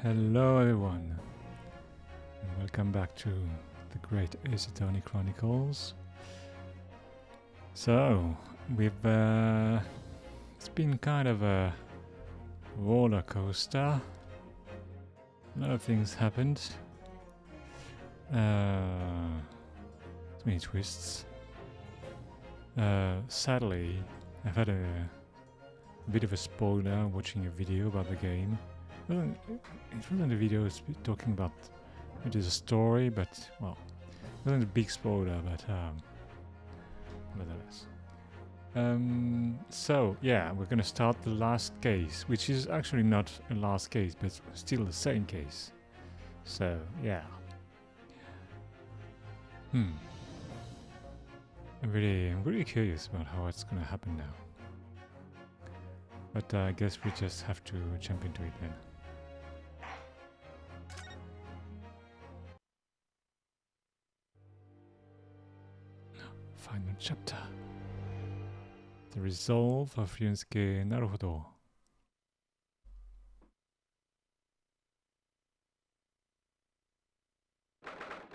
Hello everyone, and welcome back to the great Tony Chronicles. So, it's been kind of a roller coaster. A lot of things happened. Many twists. Sadly, I've had a bit of a spoiler watching a video about the game. Well, it wasn't a video talking about it is a story, but well, it wasn't a big spoiler, but nevertheless. So yeah, we're gonna start the last case, which is actually not a last case, but still the same case. So yeah. I'm really curious about how it's gonna happen now. But I guess we just have to jump into it then. Final chapter. The resolve of Ryunosuke Naruhodo.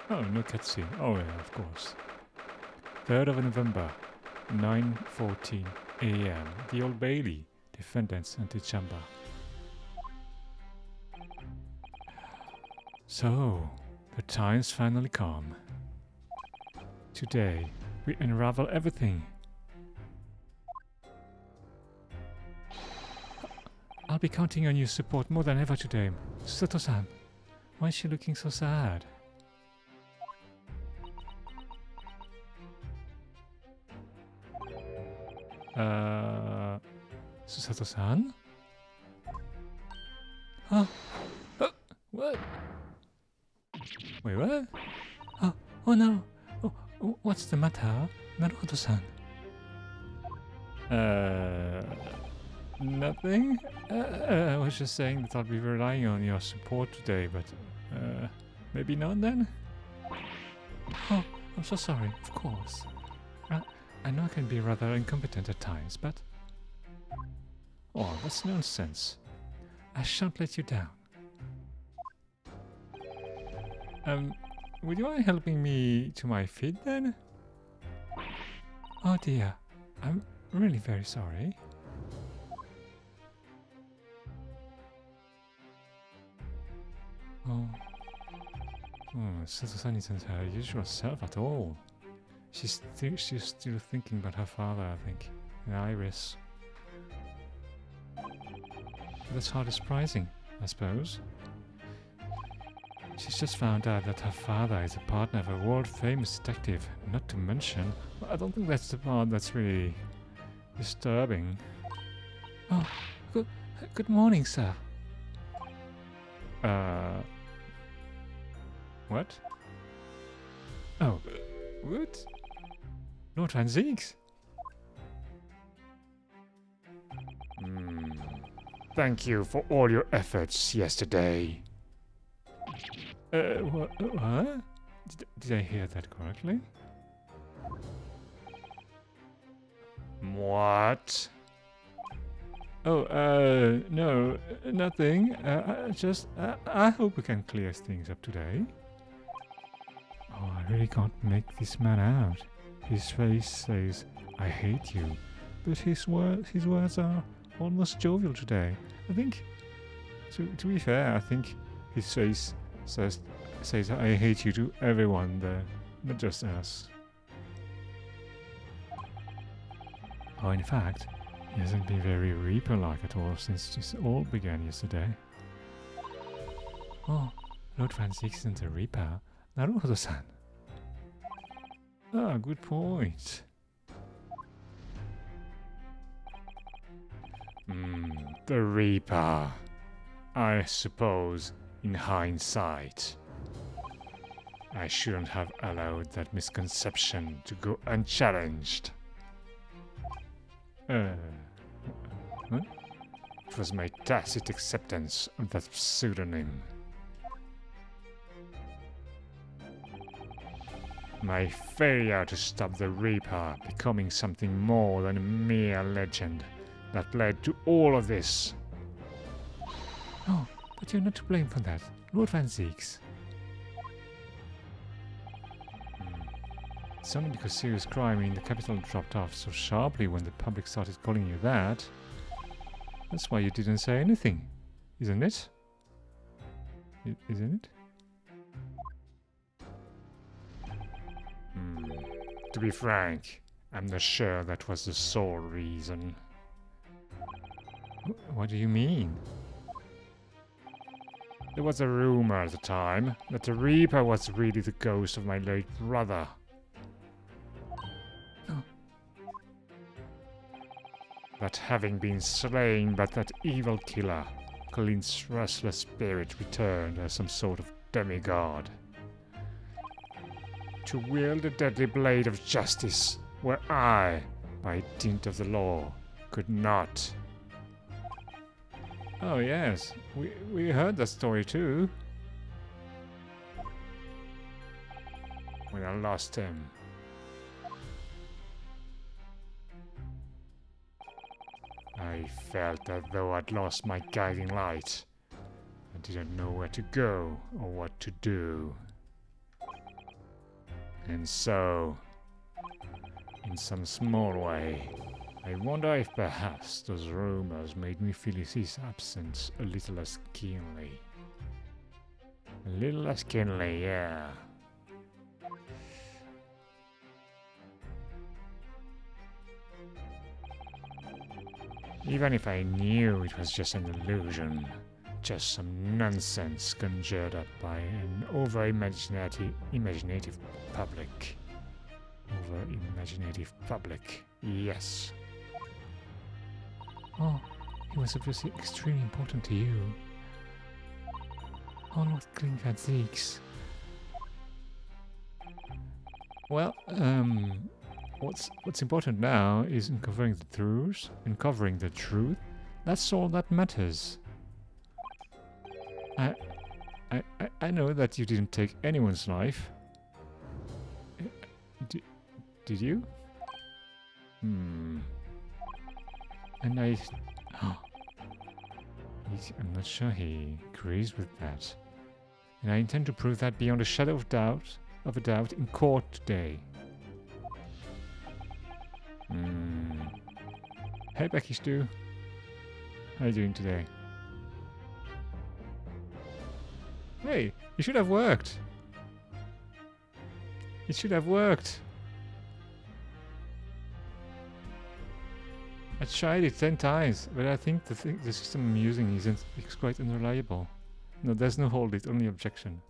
Oh, no cutscene. Oh yeah, of course. 3rd of November, 9:14 a.m. The Old Bailey, defendant's antechamber. So, the time's finally come. Today, we unravel everything. I'll be counting on your support more than ever today. Sato-san, why is she looking so sad? Sato-san? Huh? What? Wait, what? Oh no! What's the matter, Naruhodo-san? Nothing? I was just saying that I'll be relying on your support today, but maybe not then? Oh, I'm so sorry, of course. I know I can be rather incompetent at times, but... Oh, that's nonsense. I shan't let you down. Would you mind helping me to my feet then? Oh dear, I'm really very sorry. Sato-san isn't her usual self at all. She's still thinking about her father, I think, and Iris. That's hardly surprising, I suppose. She's just found out that her father is a partner of a world-famous detective, not to mention... Well, I don't think that's the part that's really disturbing. Oh, good morning, sir. What? Oh, what? Lord Van Zieks? Thank you for all your efforts yesterday. What? Did I hear that correctly? What? Oh, no, nothing. I hope we can clear things up today. Oh, I really can't make this man out. His face says, I hate you. But his words are almost jovial today. I think, to be fair, I think his face says I hate you to everyone there, not just us. Oh, in fact, he hasn't been very Reaper-like at all since this all began yesterday. Oh, Lord Van Zieks isn't a Reaper. Naruhodo-san. Ah, good point. The Reaper. I suppose, in hindsight, I shouldn't have allowed that misconception to go unchallenged. What? It was my tacit acceptance of that pseudonym. My failure to stop the Reaper becoming something more than a mere legend that led to all of this. Oh, But you're not to blame for that. Lord Van Zeeks. It's only because serious crime in the capital dropped off so sharply when the public started calling you that. That's why you didn't say anything, isn't it? Isn't it? To be frank, I'm not sure that was the sole reason. What do you mean? There was a rumor at the time that the Reaper was really the ghost of my late brother. That having been slain by that evil killer, Colleen's restless spirit returned as some sort of demigod. To wield the deadly blade of justice, where I, by dint of the law, could not. Oh yes, we heard that story too. When I lost him. I felt as though I'd lost my guiding light. I didn't know where to go or what to do. And so, in some small way, I wonder if perhaps those rumors made me feel his absence a little less keenly. A little less keenly, yeah. Even if I knew it was just an illusion, just some nonsense conjured up by an over-imaginative public. Over-imaginative public, yes. Oh, he was obviously extremely important to you. Oh, Lord Van Zeeks. Well, what's important now is uncovering the truth. That's all that matters. I know that you didn't take anyone's life. Did you? And I'm not sure he agrees with that. And I intend to prove that beyond a shadow of a doubt in court today. Hey Becky Stu. How are you doing today? Hey, it should have worked. It should have worked. I tried it 10 times, but I think the system I'm using is quite unreliable. No, there's no hold it, only objection.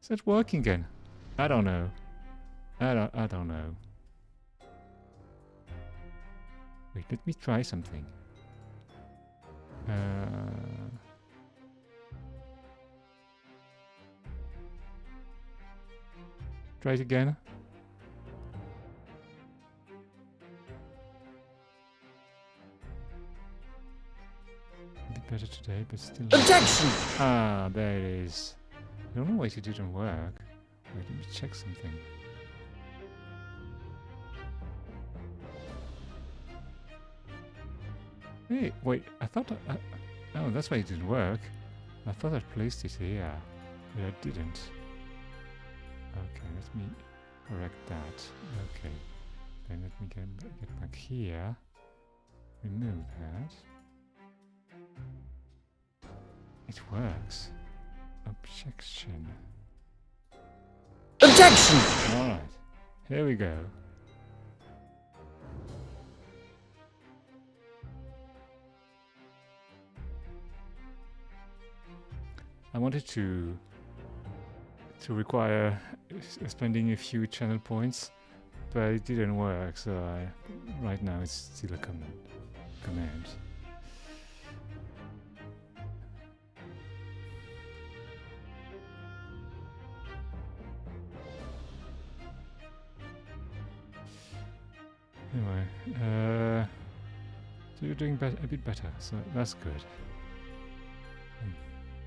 Is that working again? I don't know. I don't know. Wait, let me try something. Try it again. A bit better today, but still. Objection! Ah, there it is. I don't know why it didn't work. Wait, let me check something. Hey, wait, I thought oh, that's why it didn't work. I thought I placed it here, but I didn't. Okay, let me correct that. Okay, then let me get back here. Remove that. It works. Objection. Objection! Alright, here we go. I wanted to require spending a few channel points, but it didn't work, so right now it's still a command. Anyway, so you're doing a bit better, so that's good.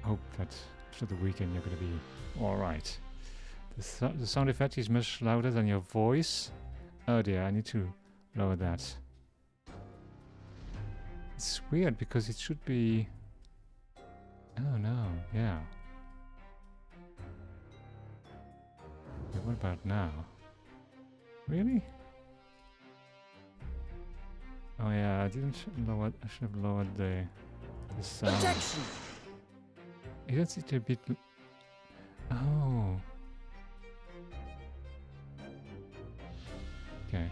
I hope that after the weekend you're going to be alright. The sound effect is much louder than your voice. Oh dear, I need to lower that. It's weird because it should be... Oh no, yeah. But what about now? Really? Oh yeah, I didn't lower. I should have lowered the sound. Protection. Isn't it a bit? Oh. Okay.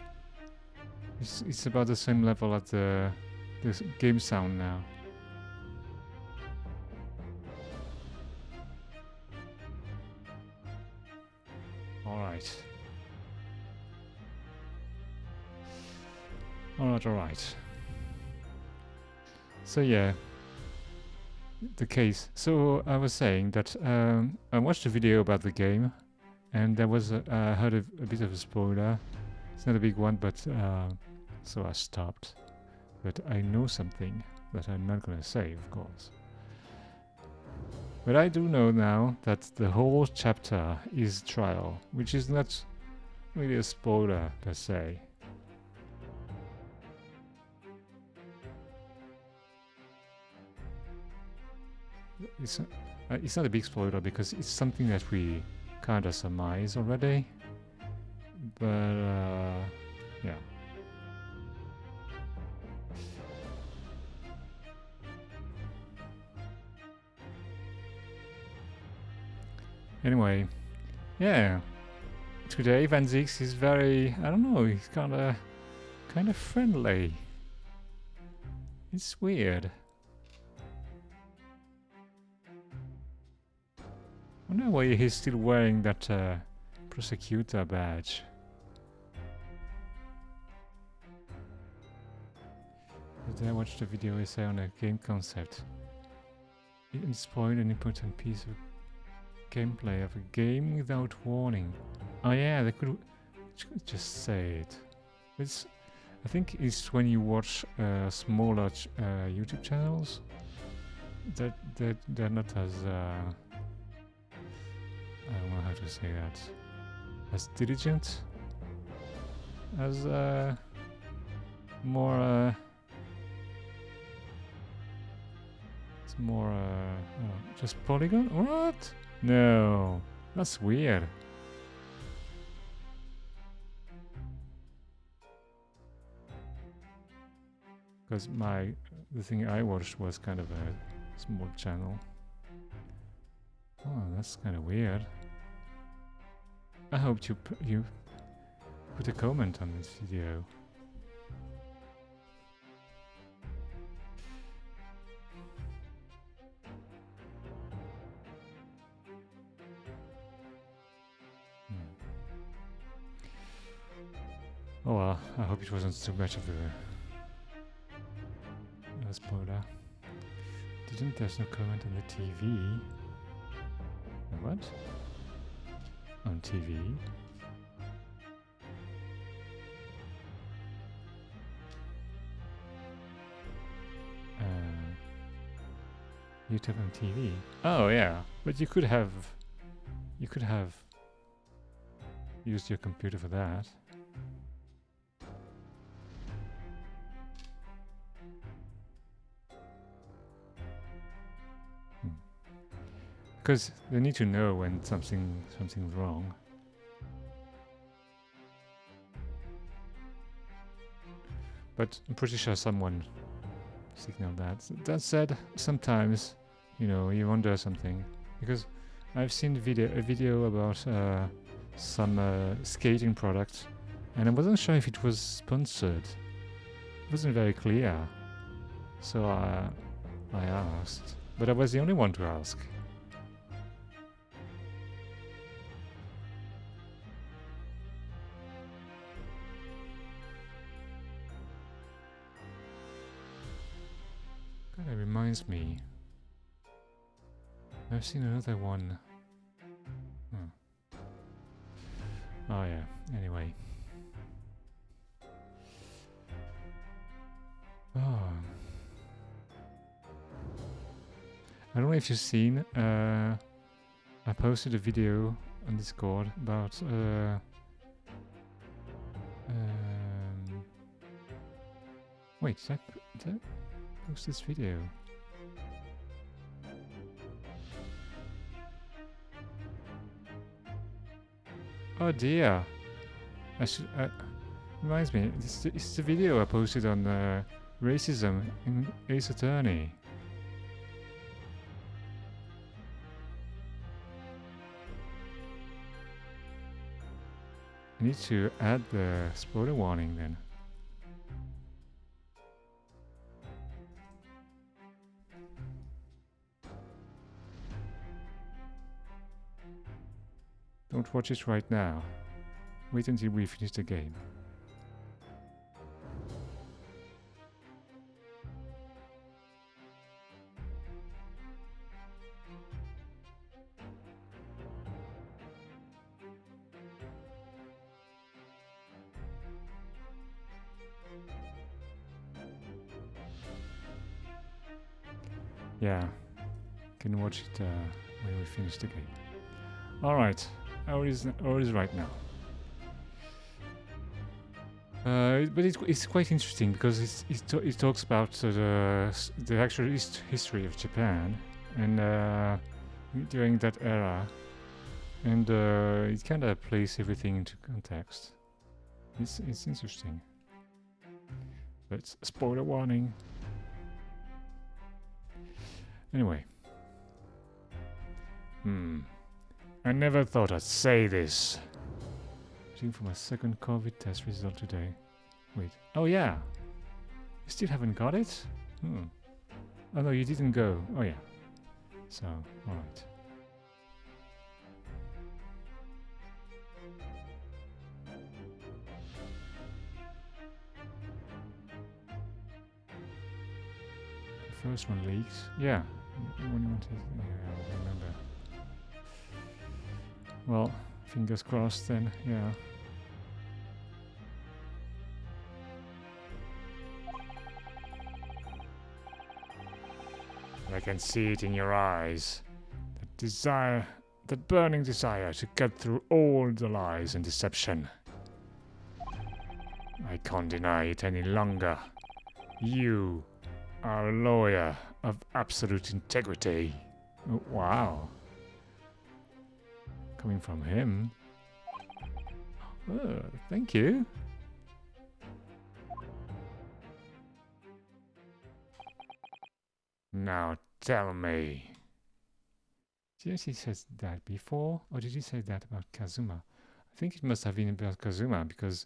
It's about the same level as the game sound now. All right. Alright. So yeah, the case. So I was saying that I watched a video about the game, and there was I heard a bit of a spoiler. It's not a big one, but so I stopped. But I know something that I'm not gonna say, of course. But I do know now that the whole chapter is trial, which is not really a spoiler per se. It's not a big spoiler because it's something that we kind of surmise already. But yeah. Anyway, yeah. Today Van Zix is very, I don't know, he's kind of friendly. It's weird. I wonder why he's still wearing that prosecutor badge. Did I watch the video essay on a game concept? It spoiled an important piece of gameplay of a game without warning. Oh yeah, they could just say it. I think it's when you watch smaller YouTube channels that they're not as I don't know how to say that. As diligent as more it's more just polygon? What? No, that's weird. Because the thing I watched was kind of a small channel. Oh, that's kind of weird. I hope you put a comment on this video. Oh well, I hope it wasn't too much of a spoiler. There's no comment on the TV. What? On TV? YouTube on TV. Oh yeah, but you could have used your computer for that. Because they need to know when something's wrong. But I'm pretty sure someone signaled that. That said, sometimes, you know, you wonder something. Because I've seen a video about some skating product, and I wasn't sure if it was sponsored. It wasn't very clear. So I asked. But I was the only one to ask. That reminds me. I've seen another one. Oh yeah, anyway. Oh. I don't know if you've seen, I posted a video on Discord about wait, is that post this video? Oh dear. I should. Reminds me, it's the video I posted on racism in Ace Attorney. I need to add the spoiler warning then. Don't watch it right now. Wait until we finish the game. Yeah, can watch it when we finish the game. Alright, how is right now? But it's quite interesting because it talks about the actual history of Japan and during that era, and it kind of places everything into context. It's interesting. But spoiler warning. Anyway. I never thought I'd say this. Waiting for my second COVID test result today. Wait. Oh yeah. You still haven't got it? Oh no, you didn't go. Oh yeah. So, alright. The first one leaked. Yeah. When you wanted, yeah, I remember. Well, fingers crossed then, yeah. I can see it in your eyes. That desire, that burning desire to cut through all the lies and deception. I can't deny it any longer. You are a lawyer of absolute integrity. Oh, wow. Coming from him. Oh, thank you. Now tell me. Did he say that before? Or did he say that about Kazuma? I think it must have been about Kazuma because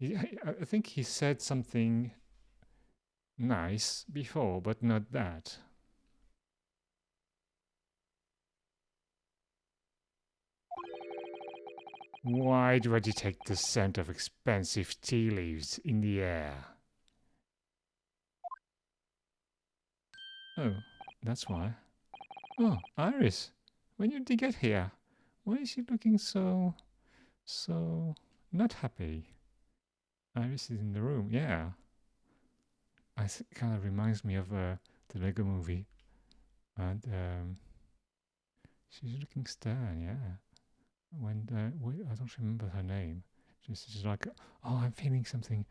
I think he said something nice before, but not that. Why do I detect the scent of expensive tea leaves in the air? Oh, that's why. Oh, Iris, when did you get here? Why is she looking so not happy? Iris is in the room, yeah. It kind of reminds me of the Lego movie. And she's looking stern, yeah. When I don't remember her name. She's like, oh, I'm feeling something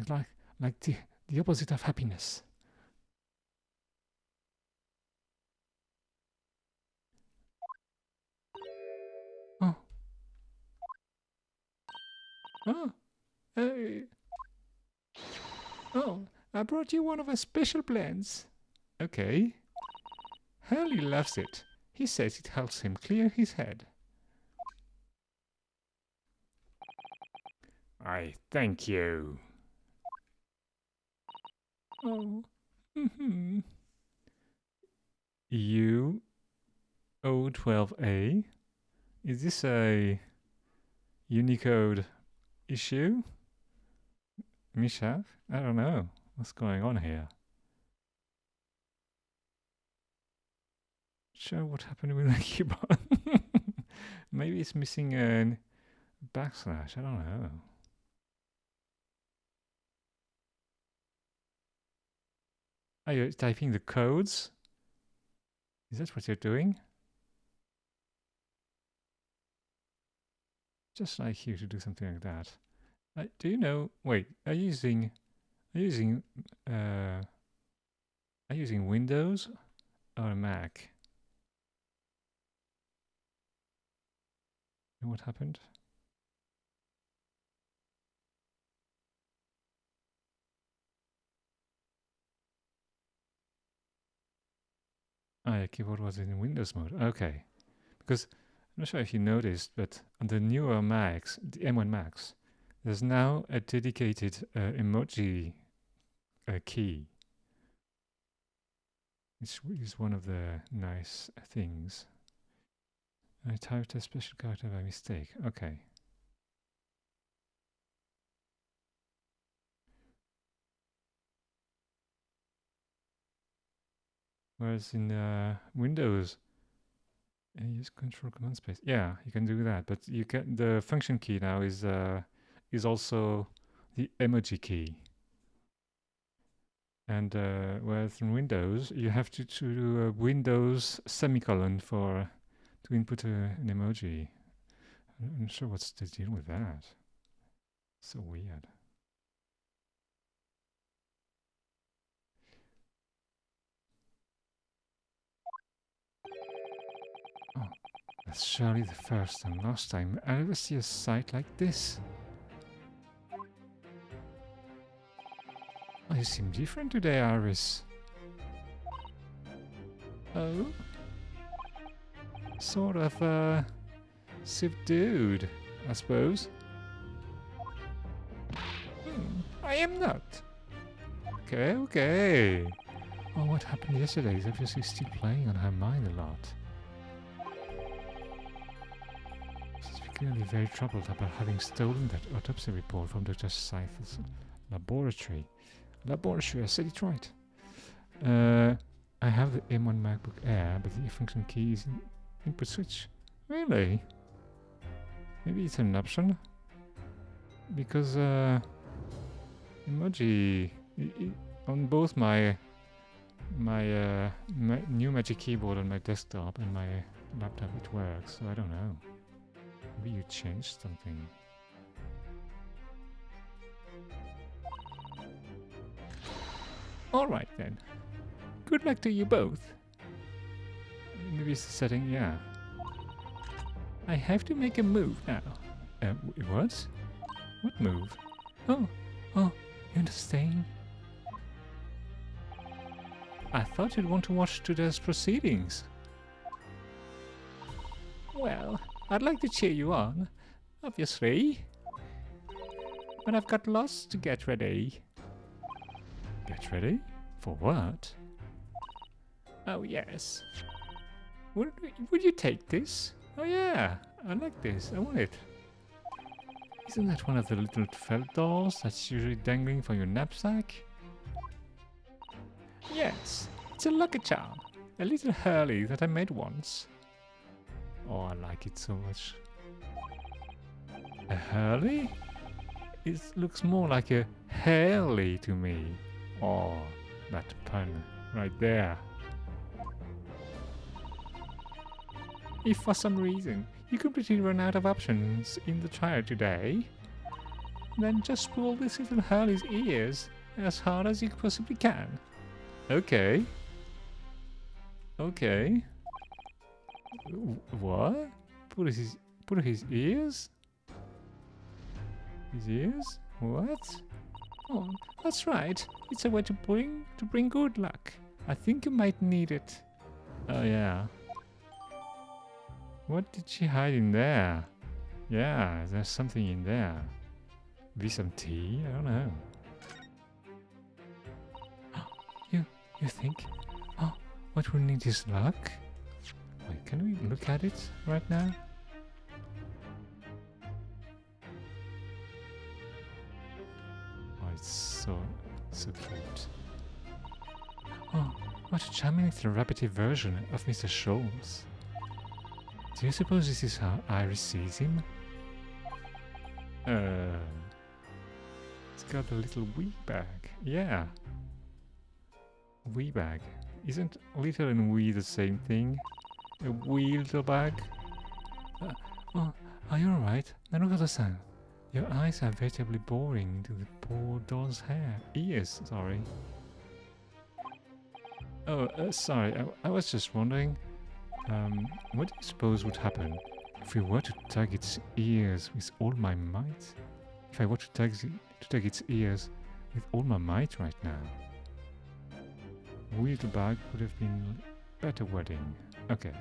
like the opposite of happiness. Oh. Oh. Oh, I brought you one of our special blends. Okay. Hurley loves it. He says it helps him clear his head. I thank you. Oh. U012A? Is this a Unicode issue? Misha? I don't know. What's going on here? Sure, what happened with the keyboard? Maybe it's missing a backslash. I don't know. Are you typing the codes? Is that what you're doing? Just like you to do something like that. Do you know? Wait, are you using Are you using Windows or a Mac? What happened? Ah, yeah, keyboard was in Windows mode. Okay. Because I'm not sure if you noticed, but on the newer Macs, the M1 Macs, there's now a dedicated emoji key. Which is one of the nice things. I typed a special character by mistake. Okay. Whereas in Windows, use Control Command Space. Yeah, you can do that, but you can. The function key now is also the emoji key. And whereas in Windows, you have to do a Windows semicolon for to input an emoji. I'm not sure what's the deal with that. So weird. Oh, that's surely the first and last time I ever see a site like this. Oh, you seem different today, Iris. Oh? Sort of, subdued, I suppose. I am not. Okay, okay. Oh, what happened yesterday is obviously still playing on her mind a lot. She's clearly very troubled about having stolen that autopsy report from Dr. Scythe's laboratory. Laboratory, I said it right. I have the M1 MacBook Air, but the function key is in input switch. Really? Maybe it's an option? Because, emoji on both my new Magic Keyboard on my desktop and my laptop it works, so I don't know. Maybe you changed something. Alright then. Good luck to you both. Maybe it's the setting, yeah. I have to make a move now. What? What move? Oh, you understand? I thought you'd want to watch today's proceedings. Well, I'd like to cheer you on, obviously. But I've got lots to get ready. Get ready? For what? Oh, yes. Would you take this? Oh, yeah. I like this. I want it. Isn't that one of the little felt dolls that's usually dangling from your knapsack? Yes. It's a lucky charm. A little Hurley that I made once. Oh, I like it so much. A Hurley? It looks more like a Hurley to me. Oh, that pun right there. If for some reason you completely run out of options in the trial today, then just pull this little Hurley's ears as hard as you possibly can. Okay. Okay. What? Pull his ears? His ears? What? Oh, that's right. It's a way to bring good luck. I think you might need it. Oh yeah. What did she hide in there? Yeah, there's something in there. Maybe some tea? I don't know. You think? Oh, what we need is luck? Wait, can we look at it right now? Oh, it's so cute. Oh, what a charming little rabbity version of Mr. Scholz. Do you suppose this is how Iris sees him? It's got a little wee bag. Yeah. Wee bag. Isn't little and wee the same thing? A wee little bag? Oh, are you alright? Naruto-san, Your eyes are veritably boring into the poor doll's hair. Ears, sorry. Oh, sorry, I was just wondering, what do you suppose would happen if we were to tug its ears with all my might? If I were to tug its ears with all my might right now? Wheel bag would have been better wording. Okay.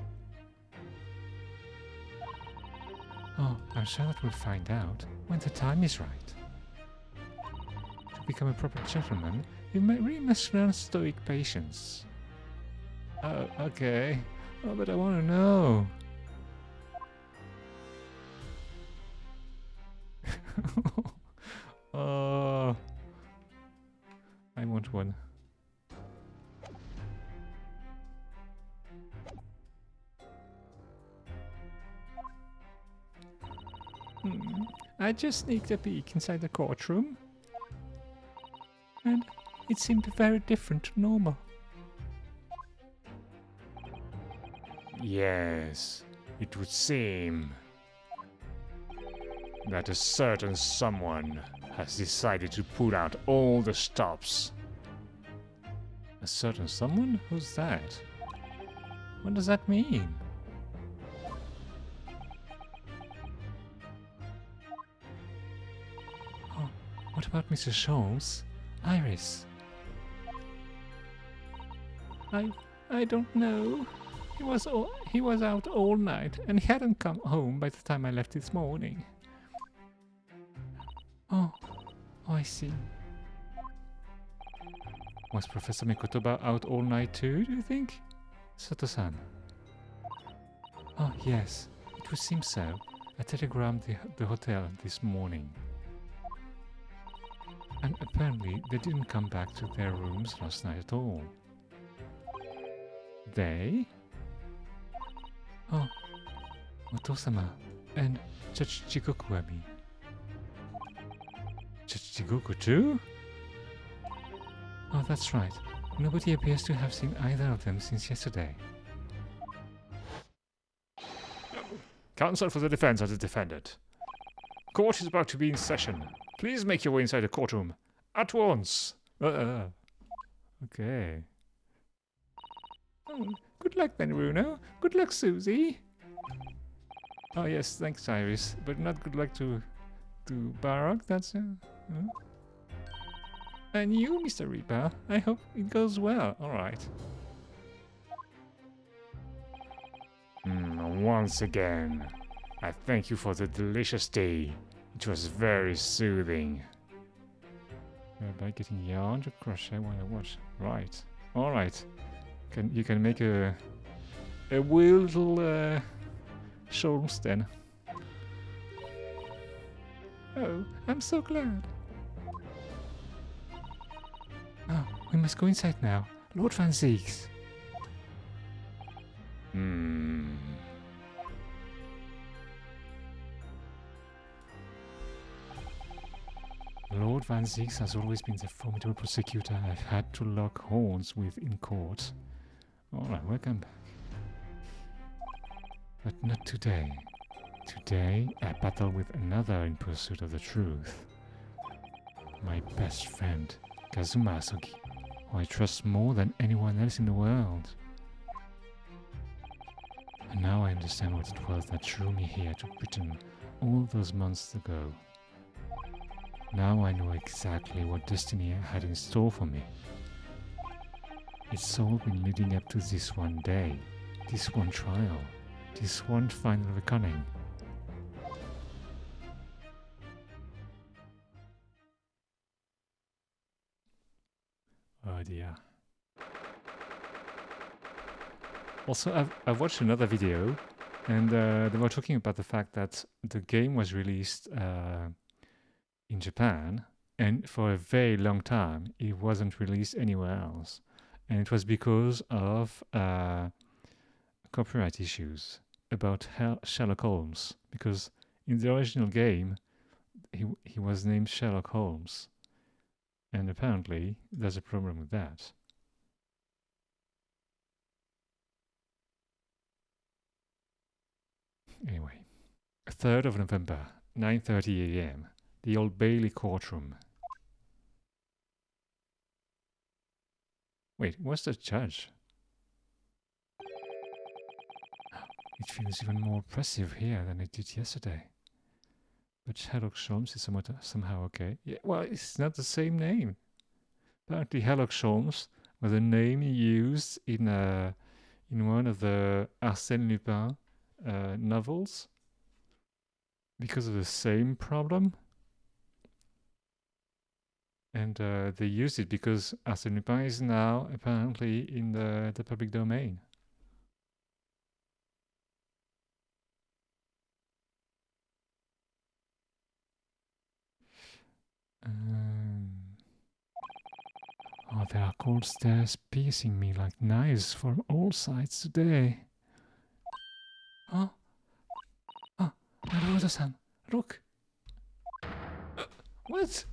Oh, I'm sure that we'll find out when the time is right. To become a proper gentleman, you really must learn stoic patience. Oh, okay. Oh, but I want to know. Oh, I want one. I just sneaked a peek inside the courtroom, and it seemed very different to normal. Yes, it would seem that a certain someone has decided to pull out all the stops. A certain someone? Who's that? What does that mean? Oh, what about Mr. Sholmes? Iris? I don't know. He was out all night and he hadn't come home by the time I left this morning. Oh, I see. Was Professor Mikotoba out all night too, do you think? Sato-san. Oh, yes. It would seem so. I telegrammed the hotel this morning. And apparently they didn't come back to their rooms last night at all. They? Oh, Oto-sama and Judge Jigoku, I mean. Judge Jigoku too? Oh, that's right. Nobody appears to have seen either of them since yesterday. Counsel for the defense has defended. Court is about to be in session. Please make your way inside the courtroom. At once. Okay. Oh, good luck then, Bruno. Good luck, Susie. Oh yes, thanks, Iris. But not good luck to Baroque. That's And you, Mr. Reaper. I hope it goes well. All right. Once again, I thank you for the delicious tea. It was very soothing. By getting yarn to crochet while I watch. Right. All right. You can make a little shawls then. Oh, I'm so glad. Oh, we must go inside now. Lord Van Zieks. Lord Van Zieks has always been the formidable prosecutor I've had to lock horns with in court. Alright, welcome back. But not today. Today, I battle with another in pursuit of the truth. My best friend, Kazuma Asogi, who I trust more than anyone else in the world. And now I understand what it was that drew me here to Britain all those months ago. Now I know exactly what destiny had in store for me. It's all been leading up to this one day, this one trial, this one final reckoning. Oh dear. Also, I've watched another video, and they were talking about the fact that the game was released in Japan, and for a very long time it wasn't released anywhere else, and it was because of copyright issues about Sherlock Holmes, because in the original game he was named Sherlock Holmes, and apparently there's a problem with that. Anyway, 3rd of November, 9:30 a.m. The Old Bailey courtroom. Wait, what's the judge? It feels even more oppressive here than it did yesterday. But Sherlock Holmes is somehow okay. Yeah, well, it's not the same name. Apparently, Sherlock Holmes was a name used in one of the Arsène Lupin novels because of the same problem. And they used it because Arsène Lupin is now apparently in the public domain. Oh, there are cold stares piercing me like knives from all sides today. Oh, Naruto-san, look. What?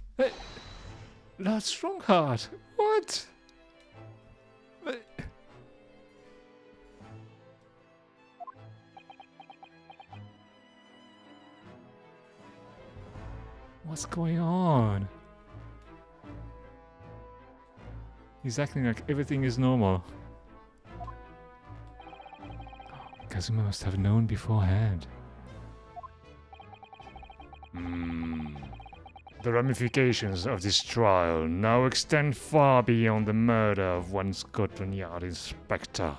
Lord Strongheart, what? What's going on? He's acting like everything is normal. Kazuma must have known beforehand. The ramifications of this trial now extend far beyond the murder of one Scotland Yard inspector.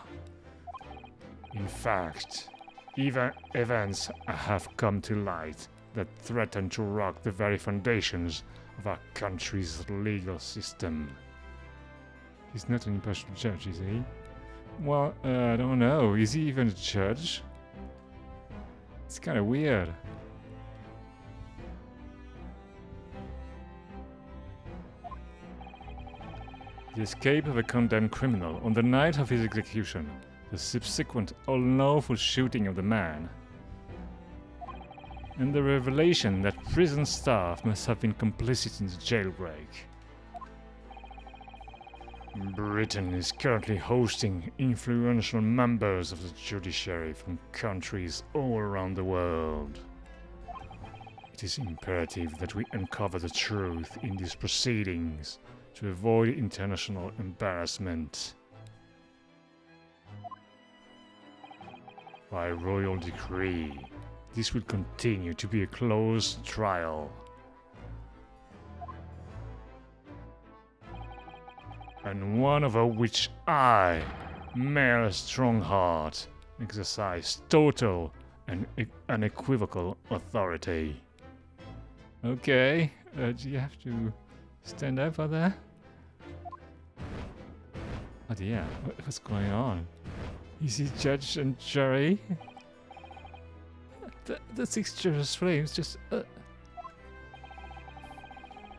In fact, even events have come to light that threaten to rock the very foundations of our country's legal system. He's not an impartial judge, is he? Well, I don't know. Is he even a judge? It's kind of weird. The escape of a condemned criminal on the night of his execution, the subsequent unlawful shooting of the man, and the revelation that prison staff must have been complicit in the jailbreak. Britain is currently hosting influential members of the judiciary from countries all around the world. It is imperative that we uncover the truth in these proceedings to avoid international embarrassment. By royal decree, this will continue to be a closed trial. And one over which I, Mayor Strongheart, exercise total and unequivocal authority. Okay, do you have to stand up for that? Oh dear, what's going on? Is he judge and jury? The six jurors' flames just...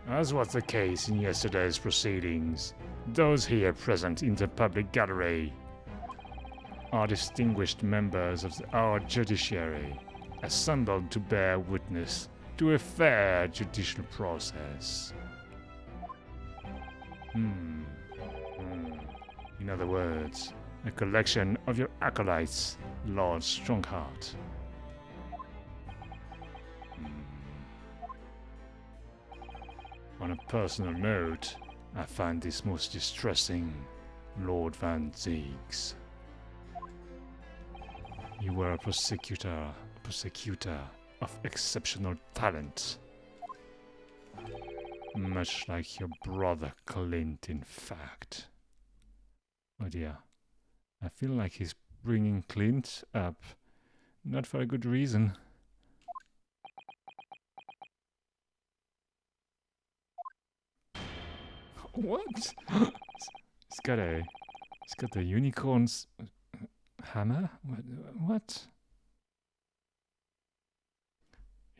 As was the case in yesterday's proceedings, those here present in the public gallery are distinguished members of our judiciary, assembled to bear witness to a fair judicial process. In other words, a collection of your acolytes, Lord Strongheart. On a personal note, I find this most distressing, Lord Van Ziegs. You were a prosecutor of exceptional talent. Much like your brother Clint, in fact. Oh dear. I feel like he's bringing Clint up. Not for a good reason. What? He's got the unicorn's hammer? What?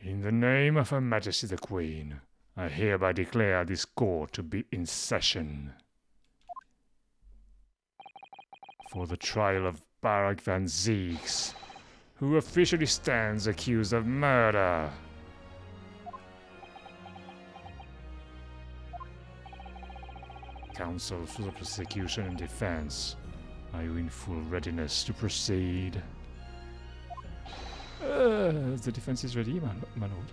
In the name of Her Majesty the Queen, I hereby declare this court to be in session. For the trial of Barak Van Ziegs, who officially stands accused of murder. Counsel for the prosecution and defense, are you in full readiness to proceed? The defense is ready, my lord.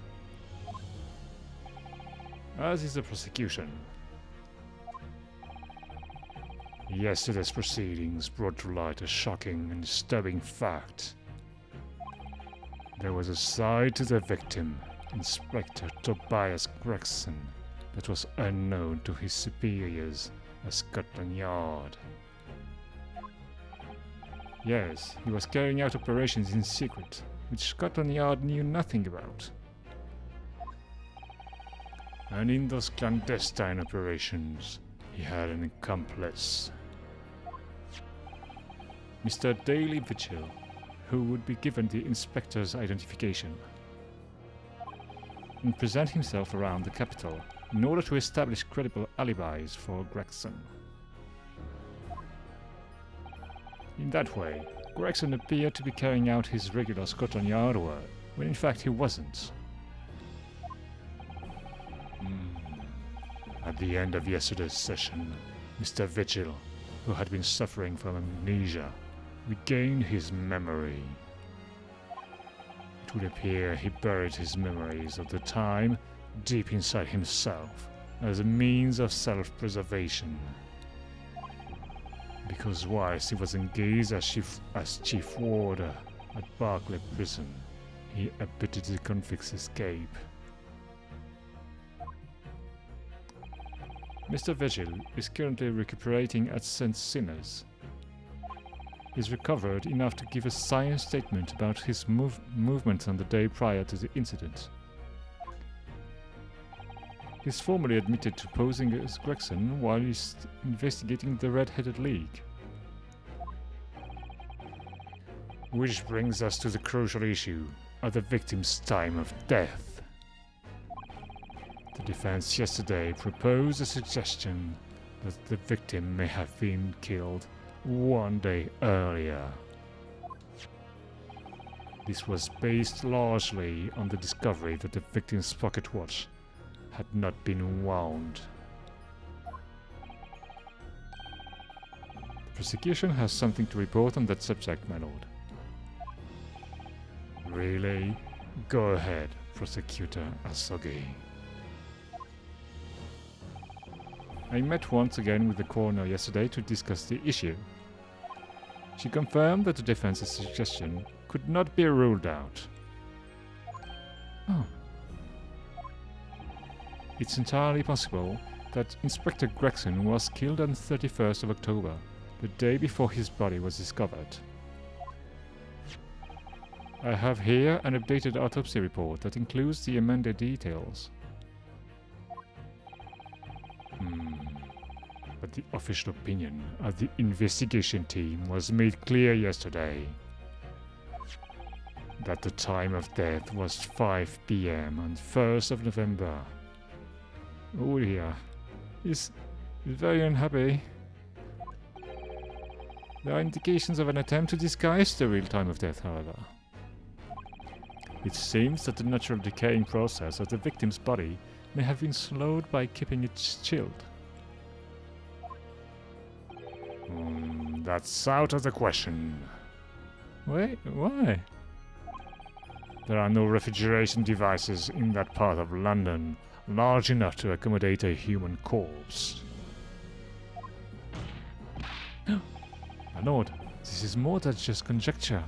as is the prosecution. Yesterday's proceedings brought to light a shocking and disturbing fact. There was a side to the victim, Inspector Tobias Gregson, that was unknown to his superiors at Scotland Yard. Yes, he was carrying out operations in secret, which Scotland Yard knew nothing about. And in those clandestine operations, he had an accomplice. Mr. Daily Vigil, who would be given the inspector's identification and present himself around the capital in order to establish credible alibis for Gregson. In that way, Gregson appeared to be carrying out his regular Scotland Yard work, when in fact he wasn't. At the end of yesterday's session, Mr. Vigil, who had been suffering from amnesia, regained his memory. It would appear he buried his memories of the time deep inside himself as a means of self-preservation. Because whilst he was engaged as chief warder at Barclay Prison, he abetted the convict's escape. Mr. Vigil is currently recuperating at St. Sinners. He's recovered enough to give a signed statement about his movements on the day prior to the incident. He's formally admitted to posing as Gregson while he's investigating the Red-Headed League. Which brings us to the crucial issue of the victim's time of death. The defense yesterday proposed a suggestion that the victim may have been killed one day earlier. This was based largely on the discovery that the victim's pocket watch had not been wound. The prosecution has something to report on that subject, my lord. Really? Go ahead, Prosecutor Asogi. I met once again with the coroner yesterday to discuss the issue. She confirmed that the defense's suggestion could not be ruled out. Oh. It's entirely possible that Inspector Gregson was killed on the 31st of October, the day before his body was discovered. I have here an updated autopsy report that includes the amended details. But the official opinion of the investigation team was made clear yesterday that the time of death was 5 p.m. on 1st of November. Oh dear, he's very unhappy. There are indications of an attempt to disguise the real time of death, however. It seems that the natural decaying process of the victim's body may have been slowed by keeping it chilled. That's out of the question. Wait, why? There are no refrigeration devices in that part of London large enough to accommodate a human corpse. My lord, this is more than just conjecture.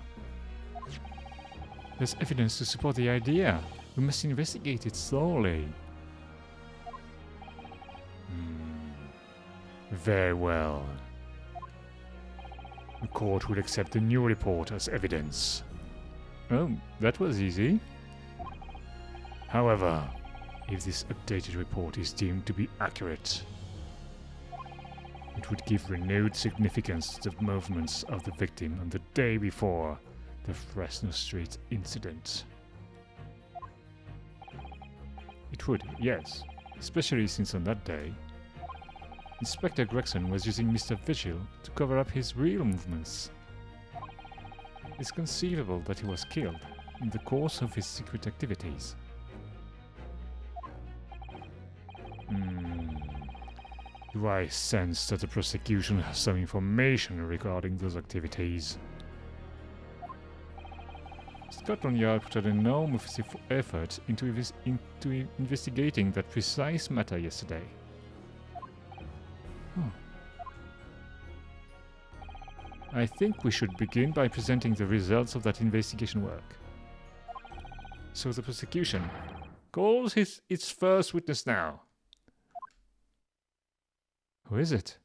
There's evidence to support the idea. We must investigate it thoroughly. Very well. The court will accept the new report as evidence. Oh, that was easy. However, if this updated report is deemed to be accurate, it would give renewed significance to the movements of the victim on the day before the Fresno Street incident. It would, yes, especially since on that day, Inspector Gregson was using Mr. Vigil to cover up his real movements. It's conceivable that he was killed in the course of his secret activities. Do I sense that the prosecution has some information regarding those activities? Scotland Yard put an enormous effort into investigating that precise matter yesterday. Huh. I think we should begin by presenting the results of that investigation work. So the prosecution calls its first witness now. Who is it?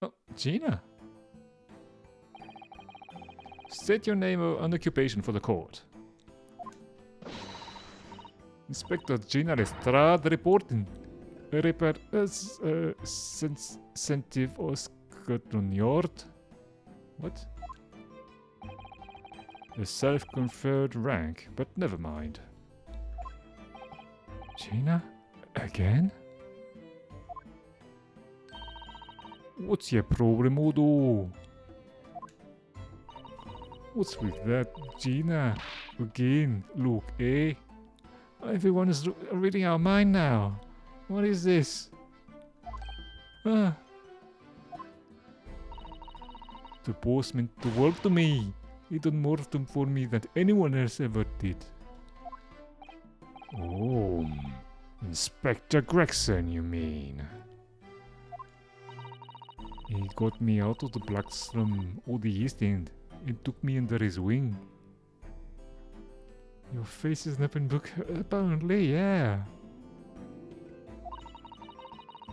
Oh, Gina. State your name and occupation for the court. Inspector Gina Lestrade reporting. Sensitive of Scotland Yard. What? A self-conferred rank, but never mind. Gina? Again? What's your problem, Odo? What's with that, Gina? Again, look, eh? Everyone is reading our mind now. What is this? Ah. The boss meant the world to me. He done more for me than anyone else ever did. Oh, Inspector Gregson, you mean? He got me out of the Black Slum or the East End and took me under his wing. Your face is up in book, apparently, yeah.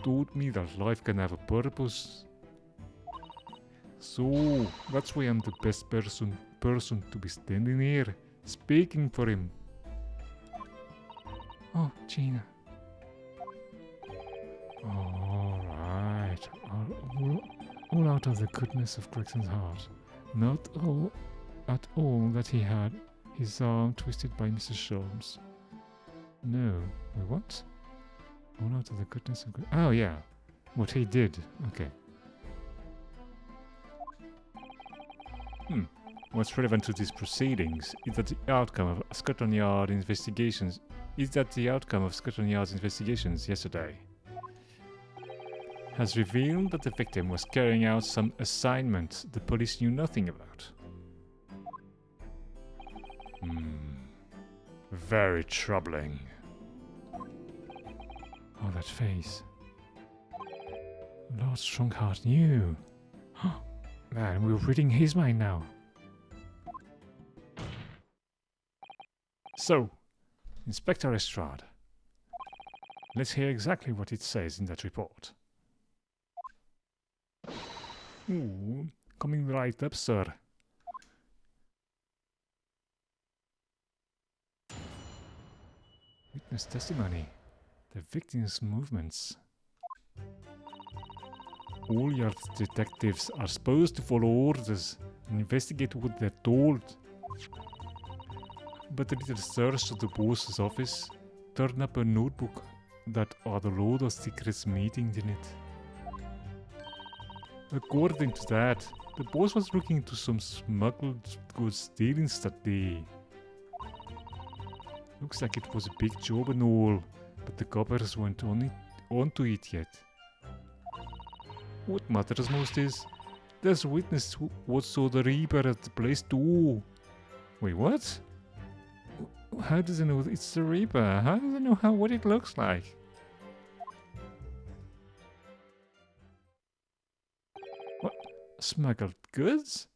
Taught me that life can have a purpose. So, that's why I'm the best person to be standing here, speaking for him. Oh, Gina. Alright. All out of the goodness of Gregson's heart. Not all at all that he had his arm twisted by Mr. Sholmes. No. Wait, what? All out of the goodness of... Oh, yeah. What he did. Okay. What's relevant to these proceedings is that the outcome of Scotland Yard investigations yesterday has revealed that the victim was carrying out some assignment the police knew nothing about. Very troubling. Oh, that face. Lord Strongheart knew. Man, we're reading his mind now. So, Inspector Lestrade, let's hear exactly what it says in that report. Ooh, coming right up, sir. Witness testimony. The victim's movements. All your detectives are supposed to follow orders and investigate what they're told. But a little search to the boss's office turned up a notebook that had a load of secret meetings in it. According to that, the boss was looking into some smuggled goods dealings that day. Looks like it was a big job and all, but the coppers weren't onto it yet. What matters most is, there's a witness who saw the Reaper at the place too. Wait, what? How does he know it's the Reaper? How does he know what it looks like? What? Smuggled goods?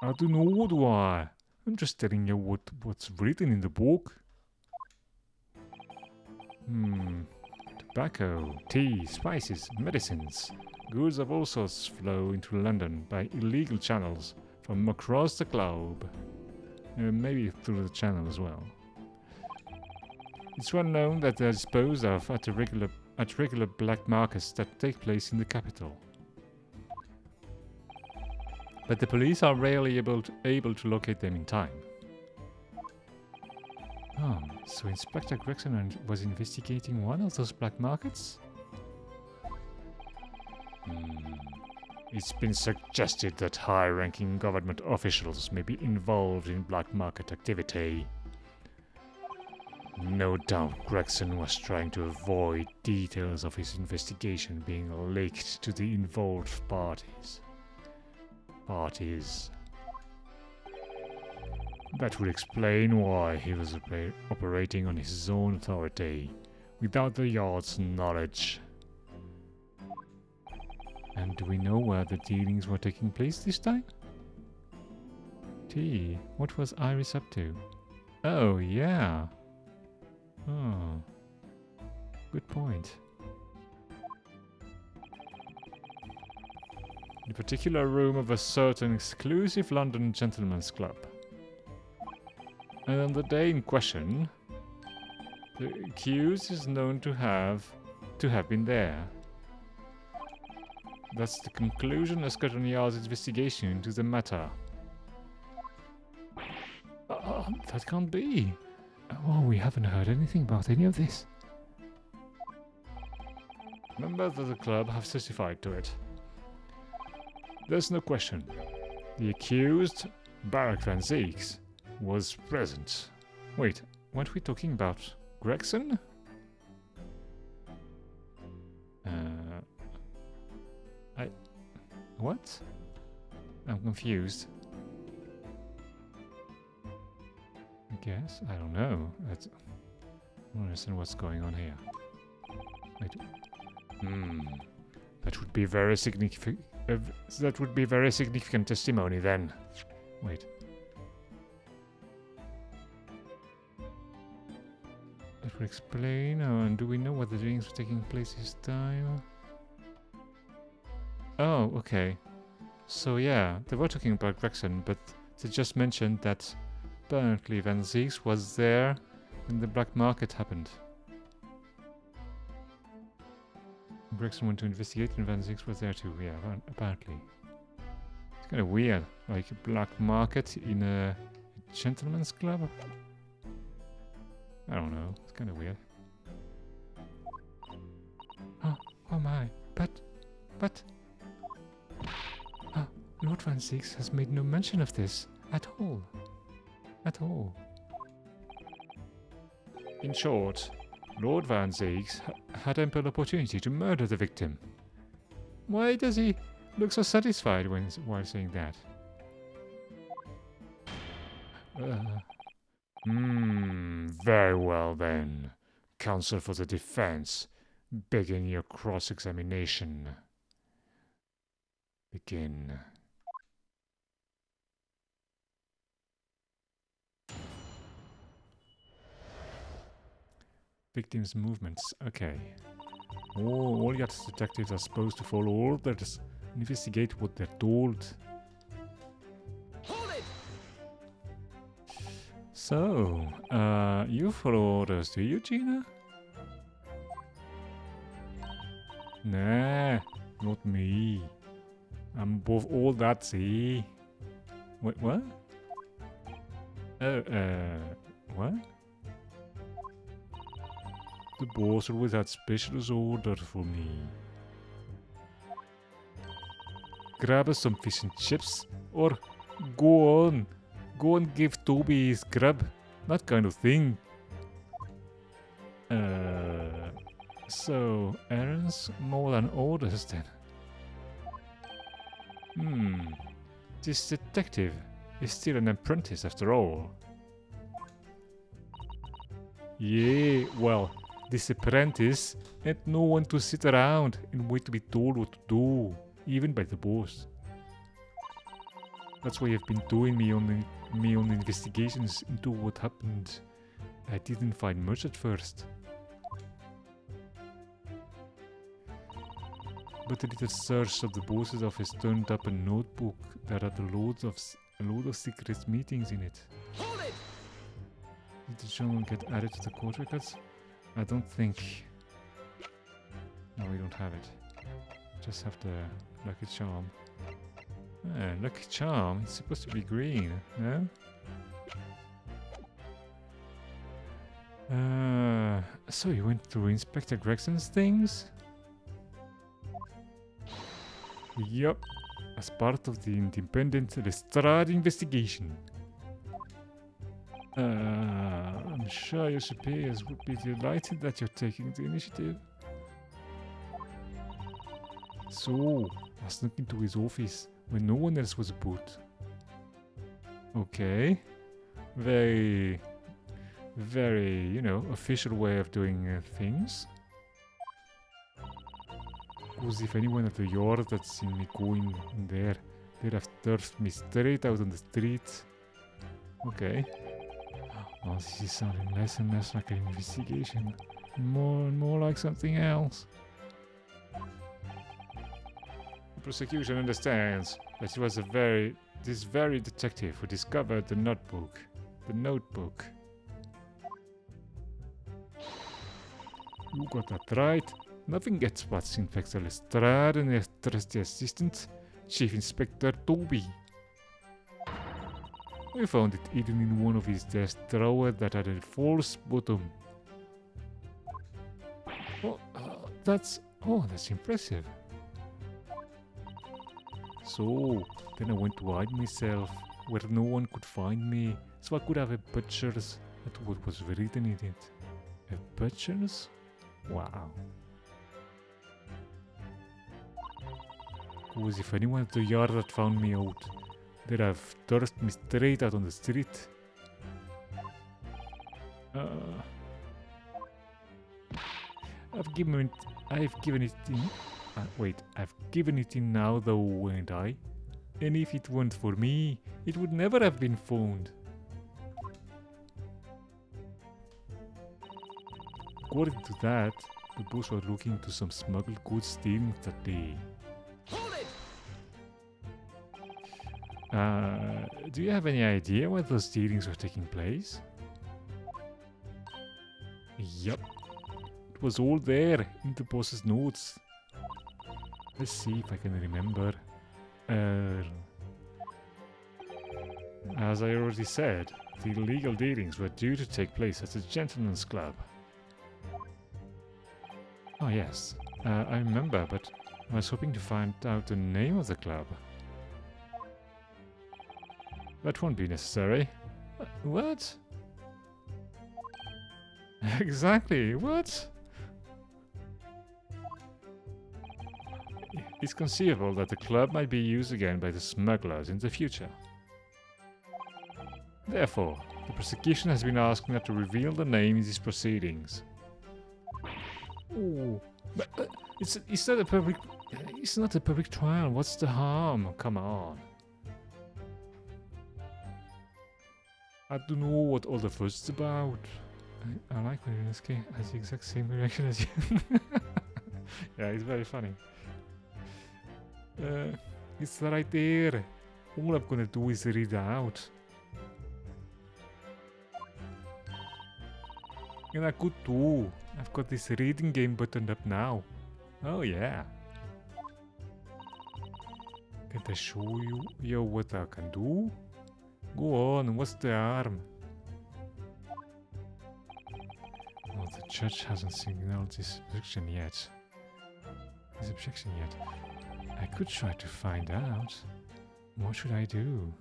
I don't know, do I? I'm just telling you what's written in the book. Tobacco, tea, spices, medicines. Goods of all sorts flow into London by illegal channels from across the globe. Maybe through the channel as well. It's well known that they're disposed of at regular black markets that take place in the capital. But the police are rarely able to locate them in time. Oh, so Inspector Gregson was investigating one of those black markets? It's been suggested that high-ranking government officials may be involved in black market activity. No doubt Gregson was trying to avoid details of his investigation being leaked to the involved parties. That would explain why he was operating on his own authority, without the Yard's knowledge. And do we know where the dealings were taking place this time? Gee, what was Iris up to? Oh, yeah. Oh. Good point. The particular room of a certain exclusive London gentleman's club. And on the day in question, the accused is known to have been there. That's the conclusion of Scotland Yard's investigation into the matter. That can't be. Oh, we haven't heard anything about any of this. Members of the club have testified to it. There's no question. The accused, Barak Van Zeeks, was present. Wait, weren't we talking about Gregson? What? I'm confused. I guess? I don't know. I don't understand what's going on here. Wait. That would be very significant. That would be very significant testimony then. Wait. That would explain. And do we know what the dealings were taking place this time? Oh, okay. So yeah, they were talking about Gregson, but they just mentioned that apparently Van Zeeks was there when the black market happened. Gregson went to investigate and Van Zeeks was there too, yeah, apparently. It's kind of weird, like a black market in a gentleman's club? I don't know, it's kind of weird. Oh my, but... Lord Van Zeeks has made no mention of this at all. At all. In short, Lord Van Zeeks had ample opportunity to murder the victim. Why does he look so satisfied while saying that? Very well then. Counsel for the defense, begin your cross-examination. Begin. Victims' movements. Okay. Oh, all Yard's detectives are supposed to follow orders. Investigate what they're told. Hold it! So, you follow orders, do you, Gina? Nah, not me. I'm above all that, see? Wait, what? What? The boss always had special orders for me. Grab us some fish and chips, or go on and give Toby his grub, that kind of thing. So errands more than orders then. This detective is still an apprentice after all. Yeah, well, this apprentice ain't no one to sit around and wait to be told what to do, even by the boss. That's why I've been doing me on investigations into what happened. I didn't find much at first. But a little search of the boss's office turned up a notebook that had a load of secret meetings in it. Hold it! Did the journal get added to the court records? I don't think. No, we don't have it. Just have the Lucky Charm. Ah, Lucky Charm. It's supposed to be green, no? So you went through Inspector Gregson's things? Yup, as part of the independent Lestrade investigation. I'm sure your superiors would be delighted that you're taking the initiative. So, I snuck into his office when no one else was about. Okay. very, very, you know, official way of doing things. Because if anyone at the yard had seen me going in there, they'd have turfed me straight out on the street. Okay. Oh, this is sounding less and less like an investigation. More and more like something else. The prosecution understands that it was this very detective who discovered the notebook. The notebook. You got that right. Nothing gets past Inspector Lestrade and their trusty assistant, Chief Inspector Toby. We found it hidden in one of his desk drawers that had a false bottom. Oh, that's impressive. So, then I went to hide myself where no one could find me, so I could have a butcher's at what was written in it. A butcher's? Wow. Because if anyone at the yard had found me out, they'd have thrust me straight out on the street. I've given it in now though, ain't I? And if it weren't for me, it would never have been found. According to that, the boss were looking into some smuggled goods stealing that day. Do you have any idea where those stealings were taking place? Yup. It was all there in the boss's notes. Let's see if I can remember. As I already said, the illegal dealings were due to take place at the Gentleman's Club. Oh yes, I remember, but I was hoping to find out the name of the club. That won't be necessary. What? Exactly, what? It's conceivable that the club might be used again by the smugglers in the future. Therefore, the prosecution has been asked not to reveal the name in these proceedings. Oh, but it's not a public trial. What's the harm? Come on. I don't know what all the fuss is about. I like when Rinsuke has the exact same reaction as you. Yeah, it's very funny. It's right there. All I'm gonna do is read it out. And I could too. I've got this reading game buttoned up now. Oh yeah. Can I show you what I can do? Go on, what's the harm? Oh, the judge hasn't signaled this objection yet. I could try to find out. What should I do?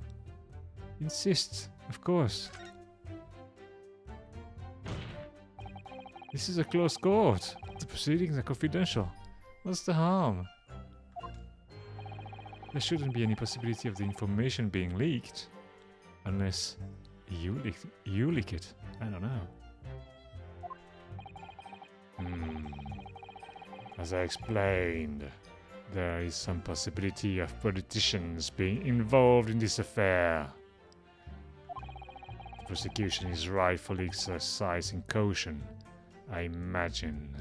Insist, of course. This is a closed court. The proceedings are confidential. What's the harm? There shouldn't be any possibility of the information being leaked. Unless you leak it. I don't know. As I explained, there is some possibility of politicians being involved in this affair. The prosecution is rightfully exercising caution, I imagine.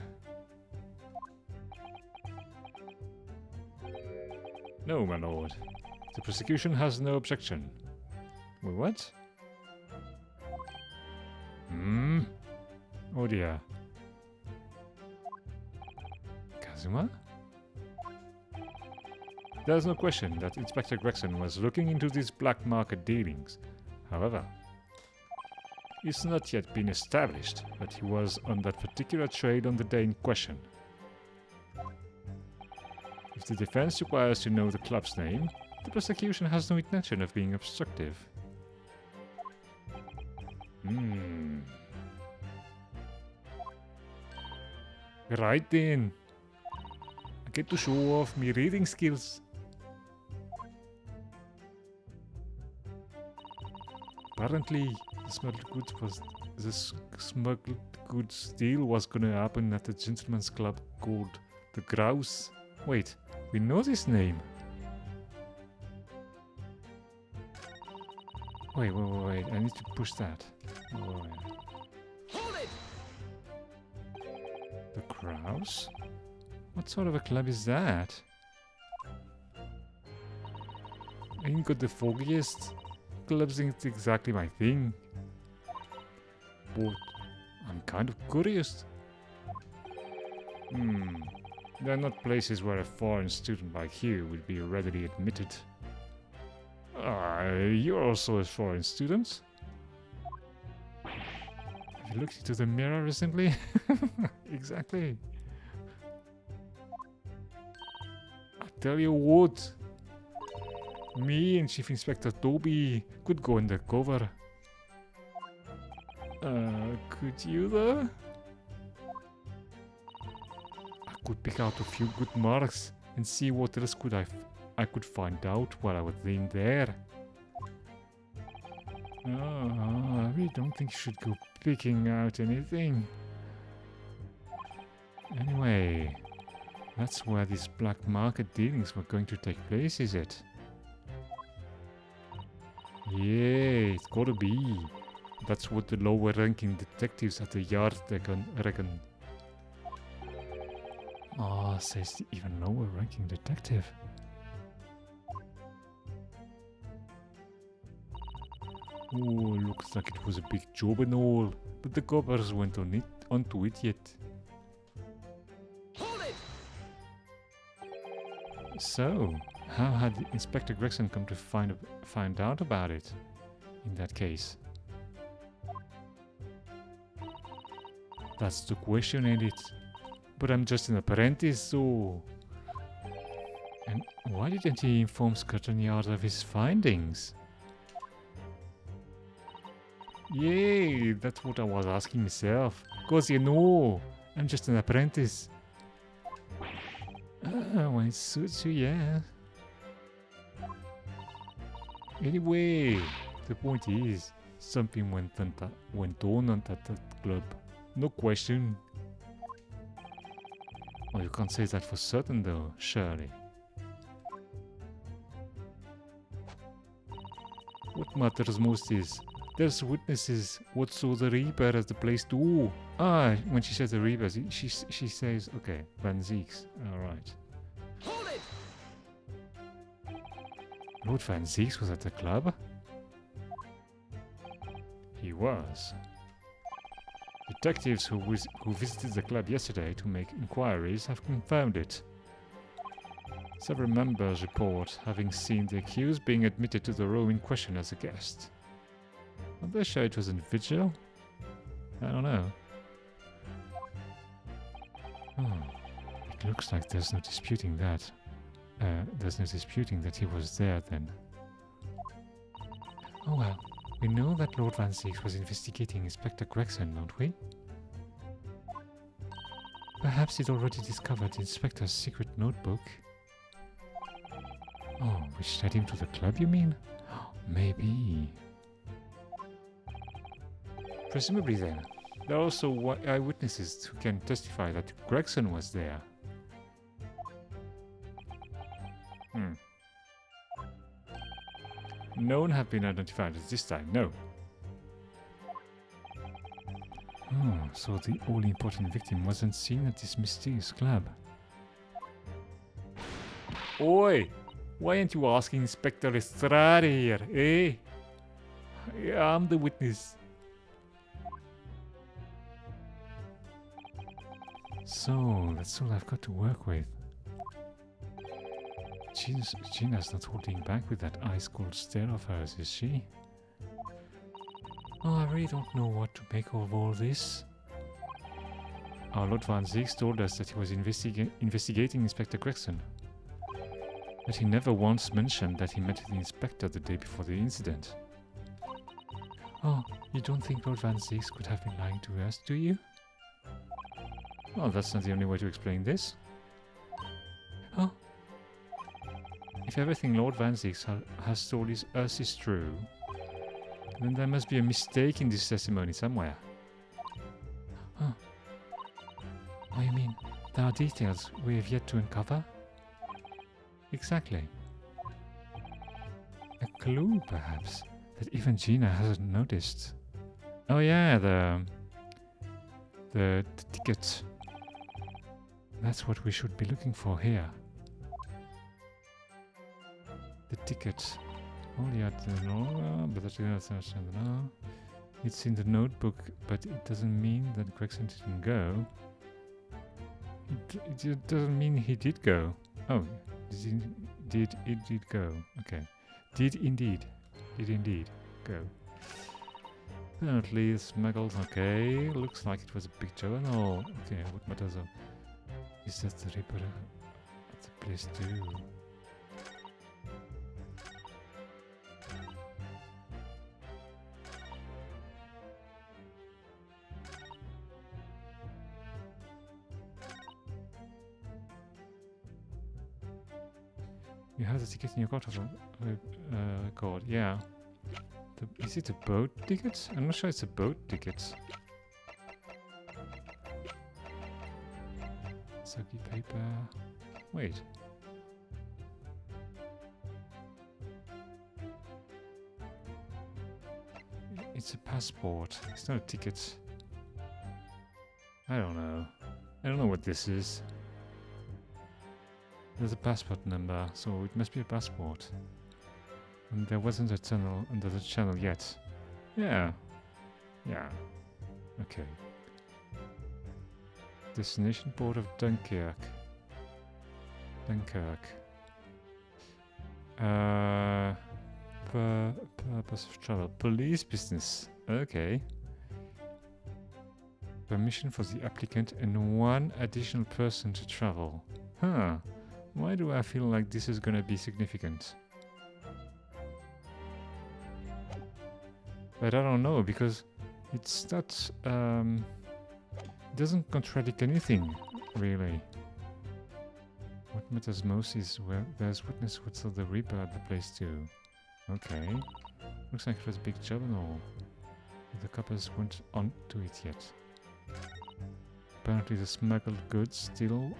No, my lord. The prosecution has no objection. Wait, what? Oh dear. Kazuma? There's no question that Inspector Gregson was looking into these black market dealings. However, it's not yet been established that he was on that particular trade on the day in question. If the defense requires to know the club's name, the prosecution has no intention of being obstructive. Right then. I get to show off my reading skills. Apparently, smuggled goods deal was gonna happen at the gentleman's club called the Grouse. Wait, we know this name. Wait, I need to push that. Hold it! The Grouse? What sort of a club is that? I ain't got the foggiest. Clubs ain't exactly my thing. But I'm kind of curious. They're not places where a foreign student like you would be readily admitted. You're also a foreign student. Have you looked into the mirror recently? Exactly. I tell you what. Me and Chief Inspector Toby could go undercover. Could you though? I could pick out a few good marks and see what else I could find out while I was in there. I really don't think you should go picking out anything. Anyway, that's where these black market dealings were going to take place, is it? Yeah, it's gotta be. That's what the lower ranking detectives at the yard reckon. Says the even lower ranking detective. Oh, looks like it was a big job and all, but the coppers went onto it yet. Hold it! So, how had Inspector Gregson come to find out about it? In that case, that's the question, ain't it? But I'm just an apprentice, so. And why didn't he inform Scotland Yard of his findings? Yay, that's what I was asking myself. Cause you know, I'm just an apprentice. When it suits you, yeah. Anyway, the point is, something went on at that club. No question. Well, you can't say that for certain though, surely. What matters most is, there's witnesses what saw the Reaper at the place too. When she says the Reaper, she says, okay, Van Zieks, alright. Hold it! Lord Van Zieks was at the club? He was. Detectives who visited the club yesterday to make inquiries have confirmed it. Several members report having seen the accused being admitted to the room in question as a guest. Are they sure it was an individual? I don't know. It looks like there's no disputing that. There's no disputing that he was there then. Oh well. We know that Lord Van Zieks was investigating Inspector Gregson, don't we? Perhaps he'd already discovered the Inspector's secret notebook. Oh, which led him to the club, you mean? Maybe. Presumably then, there are also eyewitnesses who can testify that Gregson was there. No one have been identified at this time, no. Oh, so the all-important victim wasn't seen at this mysterious club. Oi! Why aren't you asking Inspector Estrada here, eh? I'm the witness. So, that's all I've got to work with. Gina's not holding back with that ice-cold stare of hers, is she? Oh, I really don't know what to make of all this. Our Lord Van Zieks told us that he was investigating Inspector Gregson. But he never once mentioned that he met the inspector the day before the incident. Oh, you don't think Lord Van Zieks could have been lying to us, do you? Well, that's not the only way to explain this. Oh. If everything Lord Van Zieks has told us is true, Then there must be a mistake in this testimony somewhere. Huh. What do you mean? There are details we have yet to uncover? Exactly. A clue, perhaps, that even Gina hasn't noticed. Oh yeah, the ticket. That's what we should be looking for here. The ticket. Only at the but I didn't understand now. It's in the notebook, but it doesn't mean that Gregson didn't go. It doesn't mean he did go. Oh, did go. Okay. Did indeed go. Apparently smuggled. Okay, looks like it was a big journal. Okay, what matters is that the Reaper at the place too. You have the ticket in your record, yeah. Is it a boat ticket? I'm not sure it's a boat ticket. Soggy paper. Wait. It's a passport. It's not a ticket. I don't know. I don't know what this is. There's a passport number, so it must be a passport. And there wasn't a tunnel under the channel yet. Yeah. Yeah. Okay. Destination port of Dunkirk. Purpose of travel. Police business. Okay. Permission for the applicant and one additional person to travel. Huh. Why do I feel like this is gonna be significant? But I don't know, because it's not... it doesn't contradict anything, really. What matters most is where there's witness who saw the Reaper at the place too. Okay. Looks like it was a big journal. The coppers weren't on to it yet. Apparently the smuggled goods still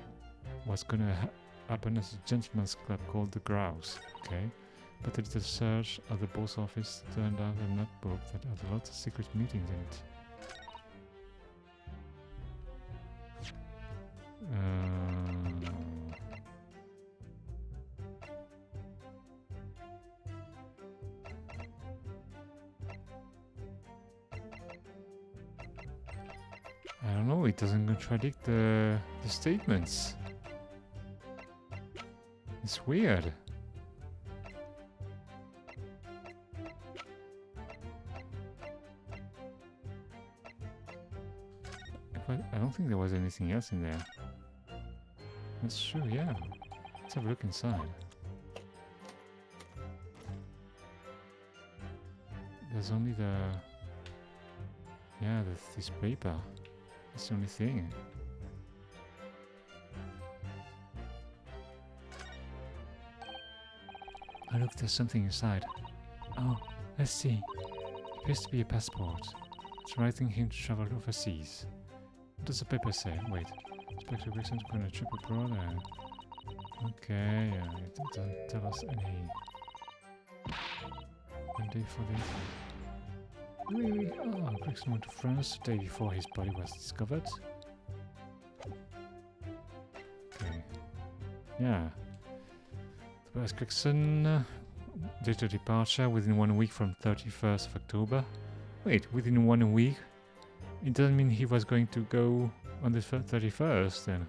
was gonna happen as a gentleman's club called the Grouse. Okay. But a little search at the post office turned out a notebook that had lots of secret meetings in it. I don't know, it doesn't contradict the statements. It's weird. I don't think there was anything else in there. That's true, yeah. Let's have a look inside. There's only the... yeah, this paper. That's the only thing. Oh look, there's something inside. Oh, let's see. It appears to be a passport. It's writing him to travel overseas. What does the paper say? Wait. Inspector Gregson going to trip abroad? Okay, it doesn't tell us any... one day for this. Oh, Gregson went to France the day before his body was discovered. Okay. Yeah. Tobias Gregson, date of departure within 1 week from 31st of October. Wait, within 1 week? It doesn't mean he was going to go on the 31st then.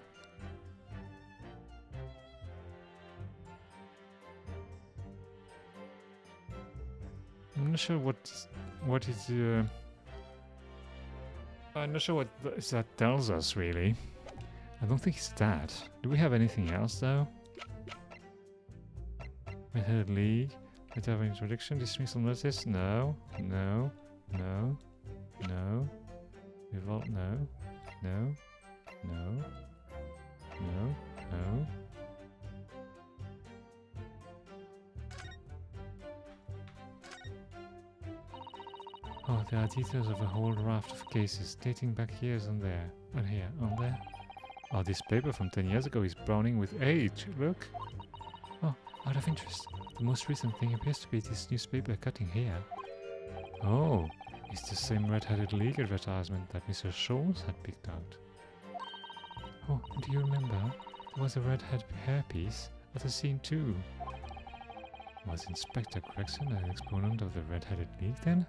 I'm not sure what is I'm not sure what that tells us really. I don't think it's that. Do we have anything else though? Method League. Let's have an introduction. Dismissal notice. No. No. No. No. Revolt. No. No. No. No. No. Oh, there are details of a whole raft of cases dating back years on there. And here, on there. Oh, this paper from 10 years ago is browning with age. Look. Oh, out of interest. The most recent thing appears to be this newspaper cutting here. Oh, it's the same Red-Headed League advertisement that Mr. Scholes had picked out. Oh, do you remember? There was a red-head hairpiece at the scene too. Was Inspector Gregson an exponent of the Red-Headed League then?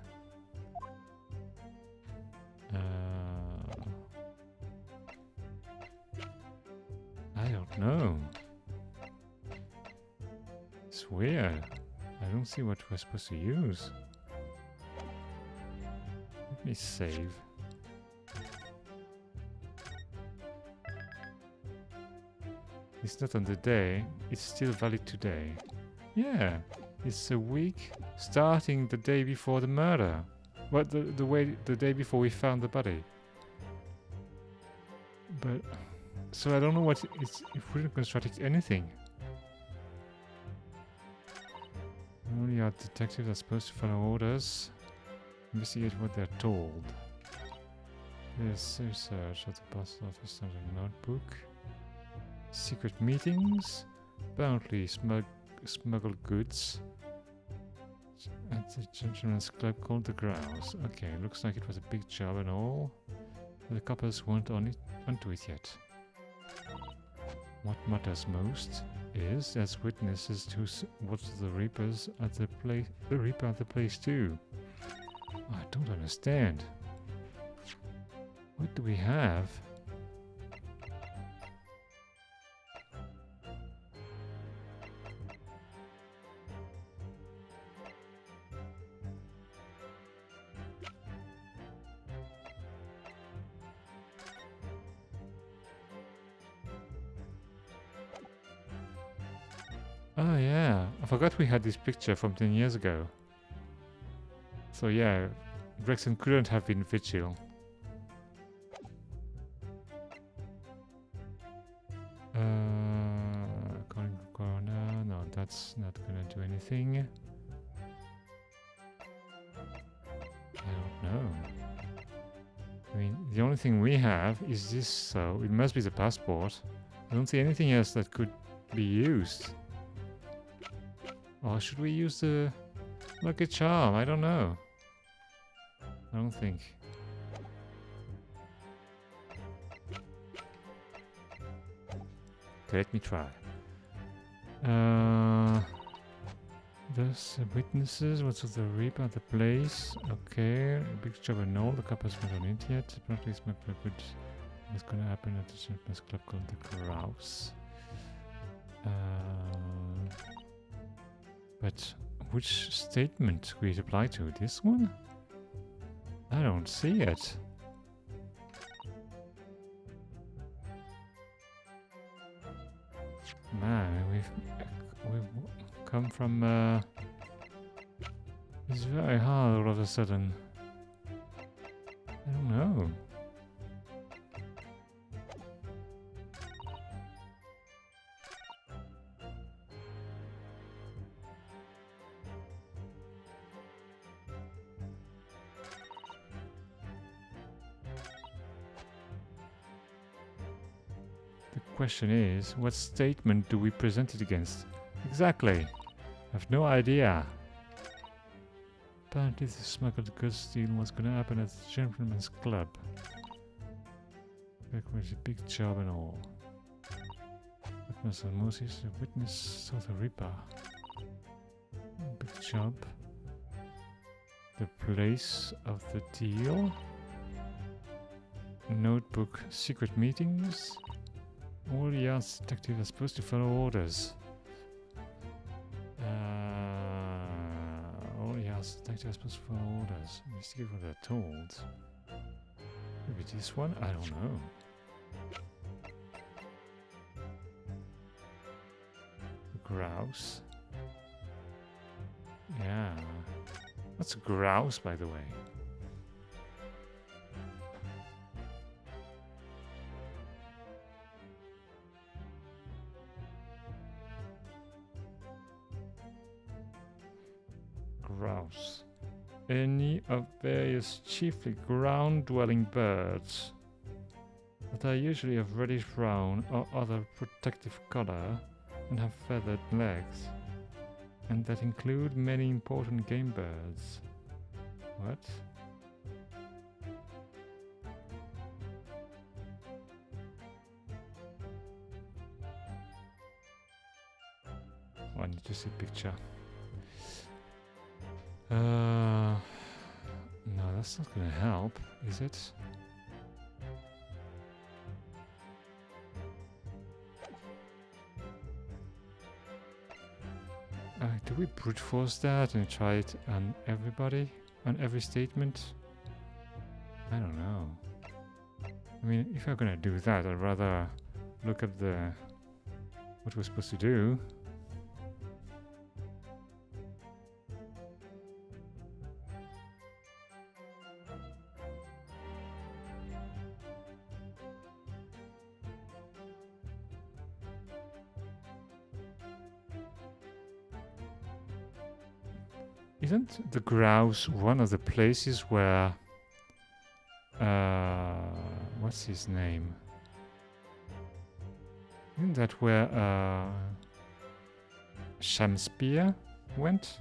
I don't know. It's weird. I don't see what we're supposed to use. Let me save. It's not on the day, it's still valid today. Yeah, it's a week starting the day before the murder. Well, the day before we found the body. But so I don't know what it's. It wouldn't contradict anything. Only our detectives are supposed to follow orders. Investigate what they're told. There's research at the post office and a notebook. Secret meetings. Apparently smuggled goods. At the gentleman's club called the Grouse. Okay, looks like it was a big job and all. But the coppers weren't onto it yet. What matters most is as witnesses to what the Reapers at the Reaper at the place too. I don't understand. What do we have? Oh yeah, I forgot we had this picture from 10 years ago. So yeah, Gregson couldn't have been Vigil. Calling the coroner, no, that's not gonna do anything. I don't know. I mean, the only thing we have is this, so it must be the passport. I don't see anything else that could be used. Or should we use the lucky charm? I don't know. I don't think. Okay, let me try. There's witnesses. What's the Reaper at the place? Okay, a big job and all. The couple's not on it yet. Apparently, it's not good. What's gonna happen at the gentleman's club called the Grouse? But which statement will it apply to? This one? I don't see it. Man, we've come from it's very hard all of a sudden. I don't know. The question is, what statement do we present it against? Exactly. I have no idea. Apparently the smuggled goods deal was gonna happen at the gentleman's club. Back with a big job and all. Witness and Moses, a witness saw the Reaper. Big job. The place of the deal. Notebook, secret meetings. All yard detectives are supposed to follow orders. All yard detectives are supposed to follow orders. Investigate what they're told. Maybe this one? I don't know. Grouse. Yeah. What's a grouse, by the way? Grouse. any of various chiefly ground-dwelling birds that are usually of reddish brown or other protective color and have feathered legs, and that include many important game birds. What? Oh, I need to see a picture. No, that's not gonna help, is it? Do we brute force that and try it on everybody? On every statement? I don't know. I mean, if you're gonna do that, I'd rather look at what we're supposed to do. Isn't the grouse one of the places where what's his name? Isn't that where Shakespeare went?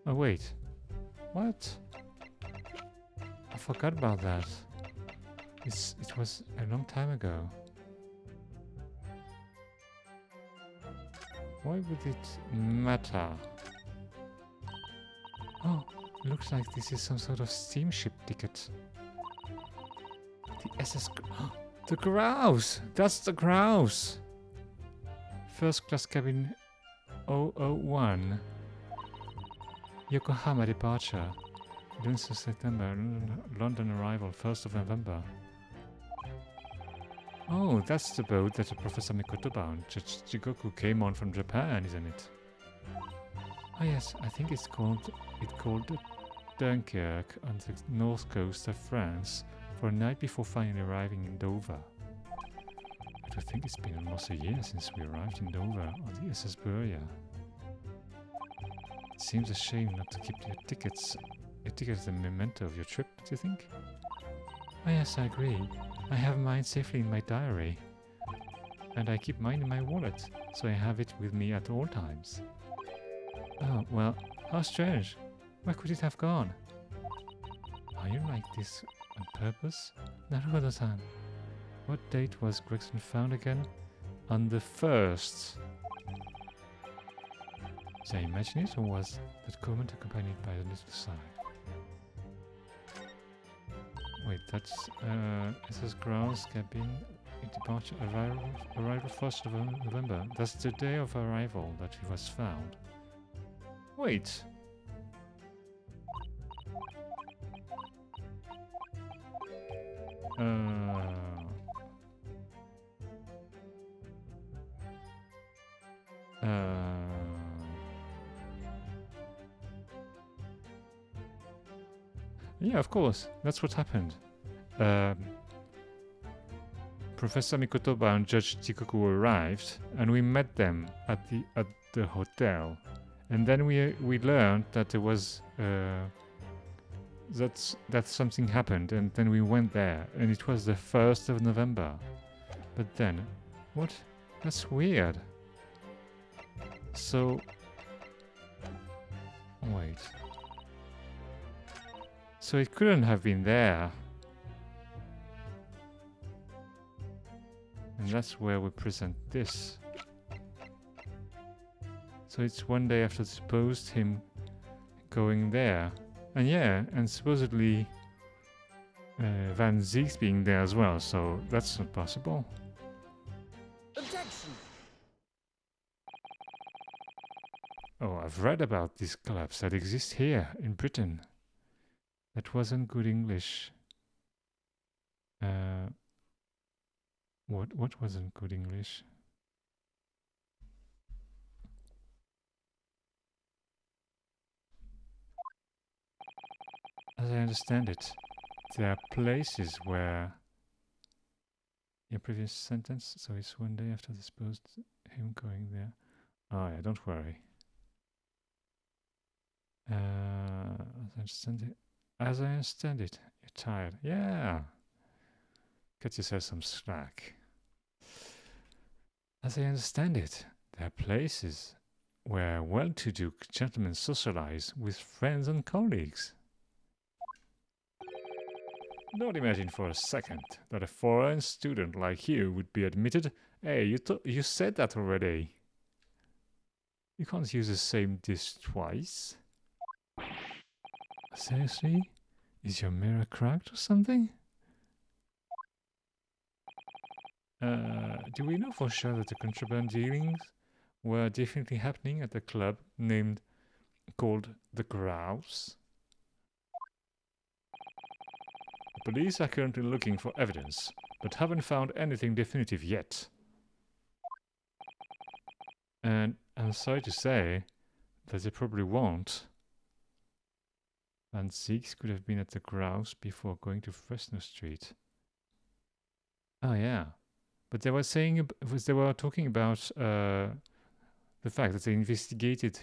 Oh wait, what? I forgot about that. It was a long time ago. Why would it matter? Oh, looks like this is some sort of steamship ticket. The SS... the grouse! That's the grouse! First class cabin 001. Yokohama departure. 11th of September. London arrival 1st of November. Oh, that's the boat that Professor Mikotoba and Chigoku came on from Japan, isn't it? Oh yes, I think it's called Dunkirk on the north coast of France for a night before finally arriving in Dover. I do think it's been almost a year since we arrived in Dover on the SS Buria. It seems a shame not to keep your tickets as a memento of your trip, do you think? Oh yes, I agree. I have mine safely in my diary. And I keep mine in my wallet, so I have it with me at all times. Oh, well, how strange. Where could it have gone? Are you like this on purpose? Naruhodo-san. What date was Gregson found again? On the 1st. Did I imagine it, or was that comment accompanied by a little sigh? Wait, that's SS Grouse cabin departure arrival 1st of November. That's the day of arrival that he was found. Wait. Yeah, of course. That's what happened. Professor Mikotoba and Judge Chikoku arrived, and we met them at the hotel. And then we learned that there was that something happened, and then we went there, and it was the 1st of November. But then, what? That's weird. So, wait. So it couldn't have been there. And that's where we present this. So it's one day after supposed him going there. And yeah, and supposedly Van Ziek's being there as well, so that's not possible. Objection! Oh, I've read about this collapse that exists here in Britain. That wasn't good English. What wasn't good English? As I understand it, there are places where... Your previous sentence, so it's one day after this post, him going there. Oh yeah, don't worry. As I understand it, you're tired. Yeah. Cut yourself some slack. As I understand it, there are places where well-to-do gentlemen socialize with friends and colleagues. Don't imagine for a second that a foreign student like you would be admitted. Hey, you said that already. You can't use the same dish twice. Seriously? Is your mirror cracked or something? Do we know for sure that the contraband dealings were definitely happening at the club called the Grouse? The police are currently looking for evidence, but haven't found anything definitive yet. And I'm sorry to say that they probably won't. Van Zieks could have been at the Grouse before going to Fresno Street. Oh yeah, but they were talking about the fact that they investigated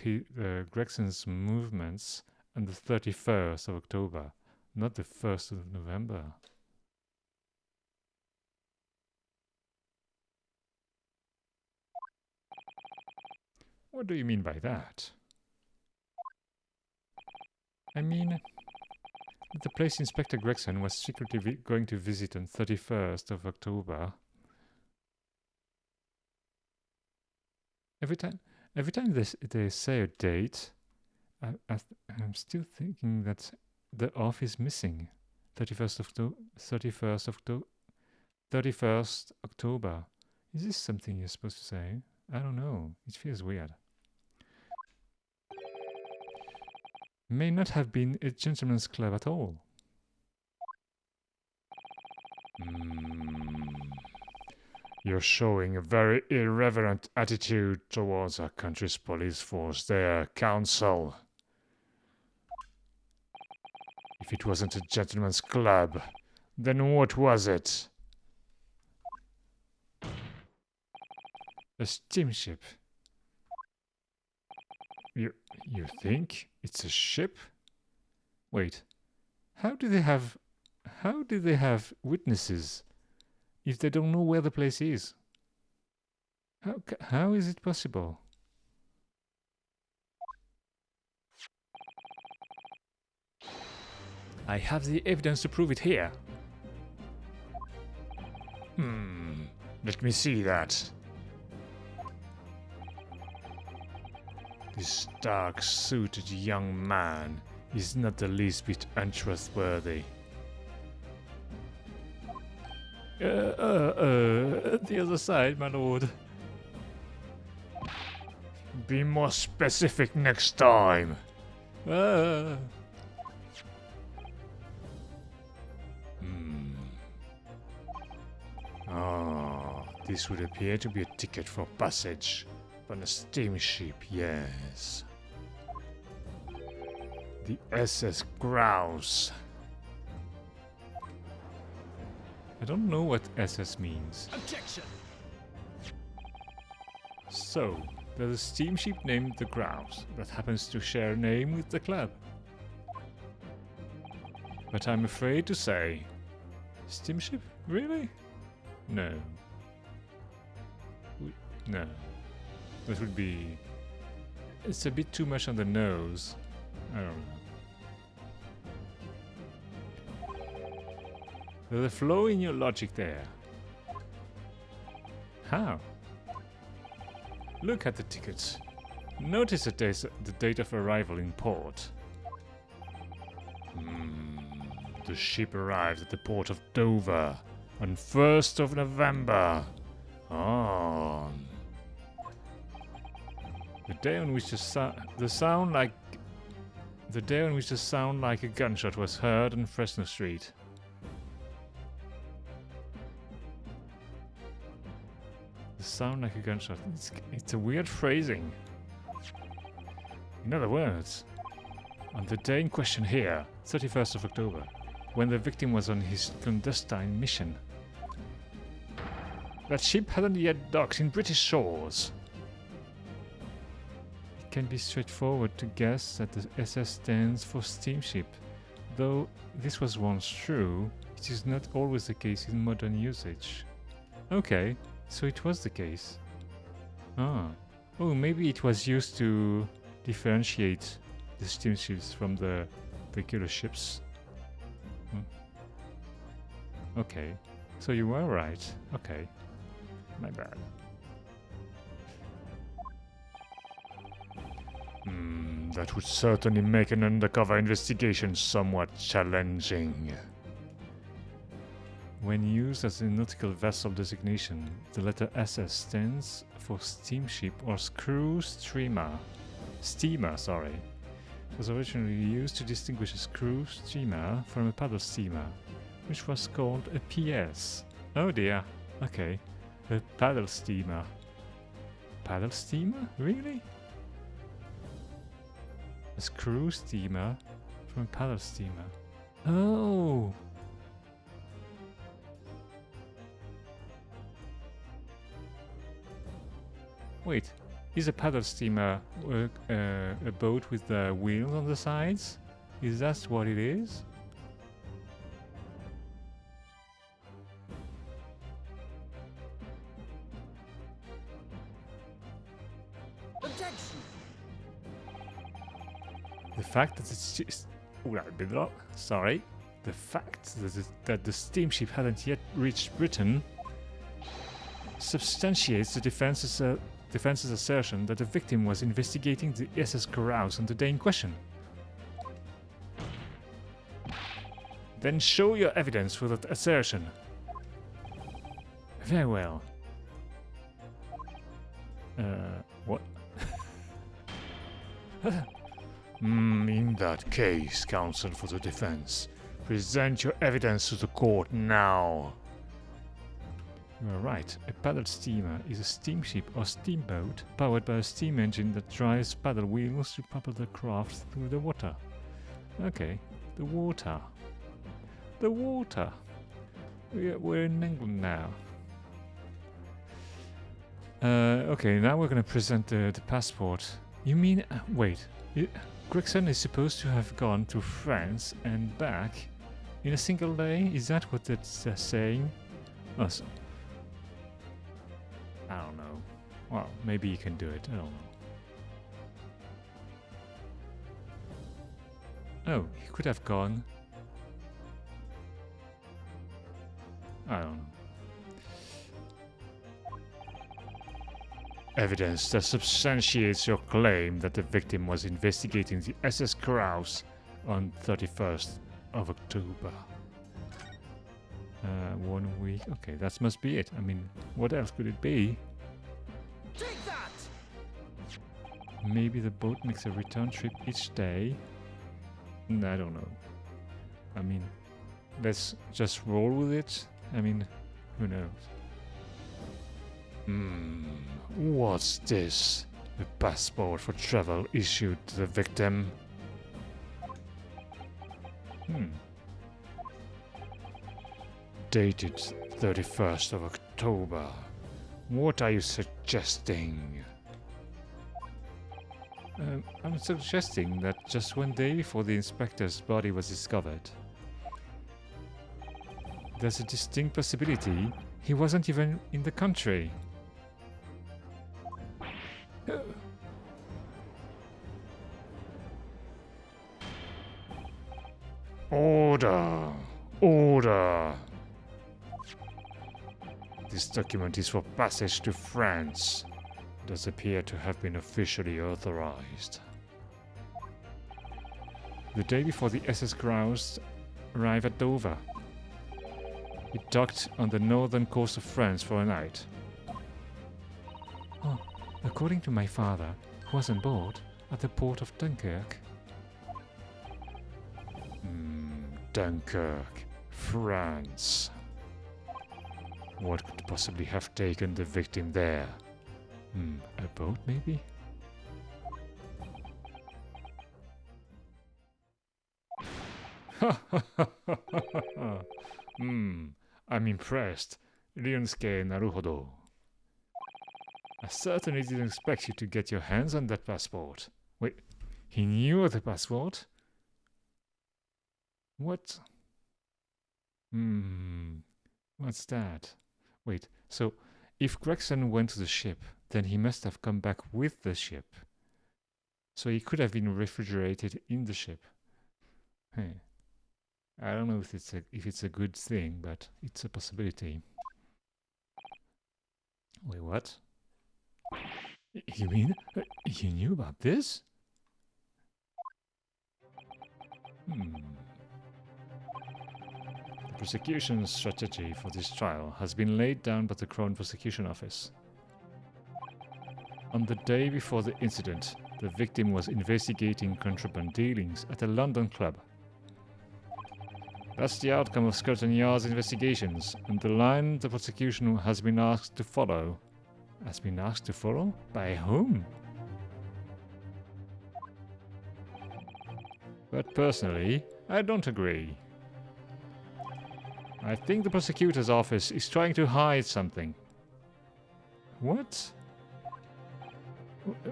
Gregson's movements on the 31st of October, not the 1st of November. What do you mean by that? I mean, the place Inspector Gregson was secretly going to visit on 31st of October. Every time they say a date, I'm still thinking that the off is missing. 31st October. Is this something you're supposed to say? I don't know. It feels weird. May not have been a gentleman's club at all. You're showing a very irreverent attitude towards our country's police force there, Counsel. If it wasn't a gentleman's club, then what was it? A steamship. You think it's a ship? Wait. How do they have witnesses if they don't know where the place is? How is it possible? I have the evidence to prove it here. Let me see that. This dark-suited young man is not the least bit untrustworthy. The other side, my lord. Be more specific next time. This would appear to be a ticket for passage on a steamship, yes. The SS Grouse. I don't know what SS means. Objection! So, there's a steamship named the Grouse that happens to share a name with the club. But I'm afraid to say... Steamship? Really? No. No. That would be... It's a bit too much on the nose. I don't know. There's a flaw in your logic there. How? Look at the tickets. Notice the date of arrival in port. The ship arrived at the port of Dover on 1st of November. The day on which the sound like a gunshot was heard on Fresno Street. The sound like a gunshot. It's a weird phrasing. In other words, on the day in question here, 31st of October, when the victim was on his clandestine mission. That ship hadn't yet docked in British shores. It can be straightforward to guess that the SS stands for steamship. Though this was once true, it is not always the case in modern usage. Okay, so it was the case. Ah. Oh, maybe it was used to differentiate the steamships from the regular ships. Okay, so you were right. Okay, my bad. That would certainly make an undercover investigation somewhat challenging. When used as a nautical vessel designation, the letter SS stands for steamship or screw steamer. It was originally used to distinguish a screw steamer from a paddle steamer, which was called a PS. Oh dear. Okay. A paddle steamer. Paddle steamer? Really? A screw steamer from a paddle steamer. Oh! Wait, is a paddle steamer a boat with the wheels on the sides? Is that what it is? Objection! The fact that the fact that the steamship hadn't yet reached Britain substantiates the defense's assertion that the victim was investigating the SS Carouse on the day in question. Then show your evidence for that assertion. Very well. What? In that case, counsel for the defense, present your evidence to the court now. You are right. A paddle steamer is a steamship or steamboat powered by a steam engine that drives paddle wheels to propel the craft through the water. Okay, the water. The water. We're in England now. Okay, now we're gonna present the passport. You mean... wait. Gregson is supposed to have gone to France and back in a single day? Is that what it's saying? Oh, so I don't know. Well, maybe you can do it. I don't know. Oh, he could have gone. I don't know. Evidence that substantiates your claim that the victim was investigating the SS Carouse on 31st of October. 1 week. Okay, that must be it. I mean, what else could it be? Take that! Maybe the boat makes a return trip each day? I don't know. I mean, let's just roll with it. I mean, who knows? What's this? A passport for travel issued to the victim? Dated 31st of October. What are you suggesting? I'm suggesting that just 1 day before the inspector's body was discovered, there's a distinct possibility he wasn't even in the country. Order! Order! This document is for passage to France. Does appear to have been officially authorized. The day before the SS Carouse arrived at Dover, it docked on the northern coast of France for a night. Oh, according to my father, who was on board at the port of Dunkirk. Dunkirk, France. What could possibly have taken the victim there? A boat, maybe? I'm impressed. Ryunosuke Naruhodo. I certainly didn't expect you to get your hands on that passport. Wait, he knew of the passport? What? What's that? Wait, so if Gregson went to the ship, then he must have come back with the ship. So he could have been refrigerated in the ship. Hey, I don't know if it's a good thing, but it's a possibility. Wait, what? You mean you knew about this? The prosecution strategy for this trial has been laid down by the Crown Prosecution Office. On the day before the incident, the victim was investigating contraband dealings at a London club. That's the outcome of Scotland Yard's investigations, and the line the prosecution has been asked to follow. Has been asked to follow? By whom? But personally, I don't agree. I think the prosecutor's office is trying to hide something. What?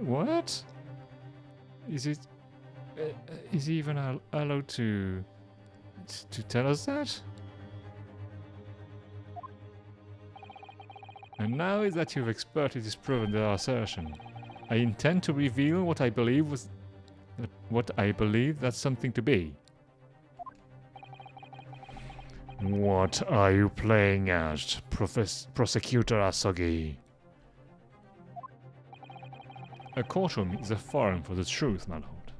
What? Is it... is he even allowed to tell us that? And now that you've expertly disproven their assertion, I intend to reveal what I believe that's something to be. What are you playing at, Prosecutor Asogi? A courtroom is a forum for the truth, my lord.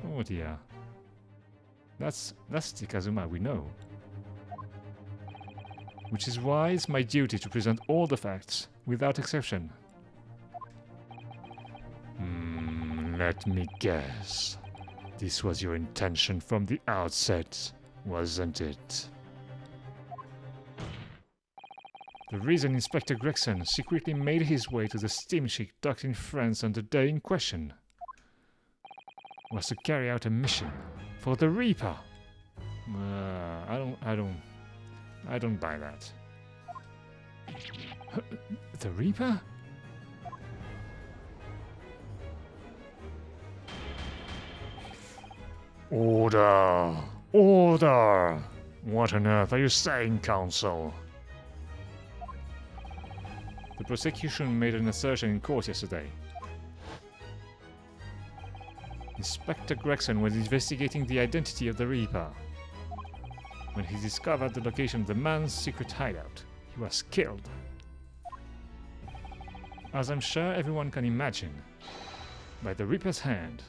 Oh dear. That's the Kazuma we know. Which is why it's my duty to present all the facts, without exception. Let me guess. This was your intention from the outset, wasn't it? The reason Inspector Gregson secretly made his way to the steamship docked in France on the day in question was to carry out a mission for the Reaper. I don't buy that. The Reaper? Order! Order! What on earth are you saying, Counsel? The prosecution made an assertion in court yesterday. Inspector Gregson was investigating the identity of the Reaper. When he discovered the location of the man's secret hideout, he was killed. As I'm sure everyone can imagine, by the Reaper's hand.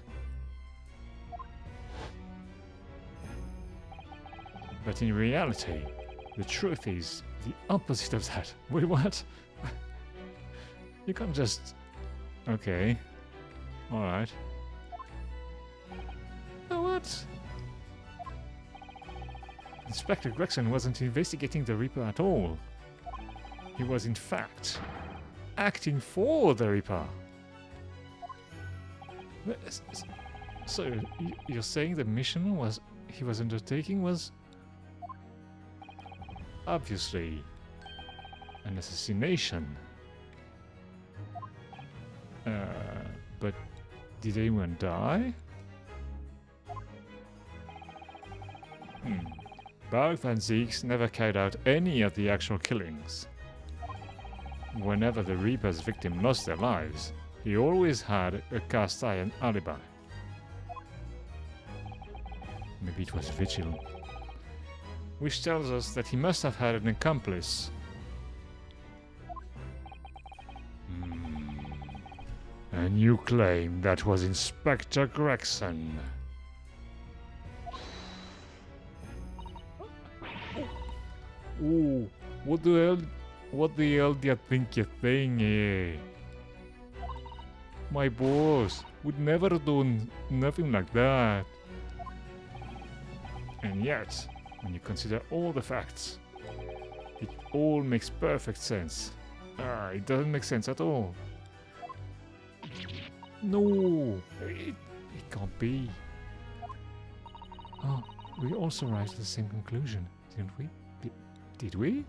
But in reality, the truth is the opposite of that. Wait, what? You can't just... Okay. Alright. What? Inspector Gregson wasn't investigating the Reaper at all. He was, in fact, acting for the Reaper. So, you're saying the mission he was undertaking was obviously an assassination. But did anyone die? Baruch van Zieks never carried out any of the actual killings. Whenever the Reaper's victim lost their lives, he always had a cast-iron alibi. Maybe it was Vigil. Which tells us that he must have had an accomplice. And you claim that was Inspector Gregson. Oh, what the hell do you think you're saying, eh? My boss would never do nothing like that. And yet, when you consider all the facts, it all makes perfect sense. It doesn't make sense at all. No, it can't be. we also arrived at the same conclusion, didn't we? Did we?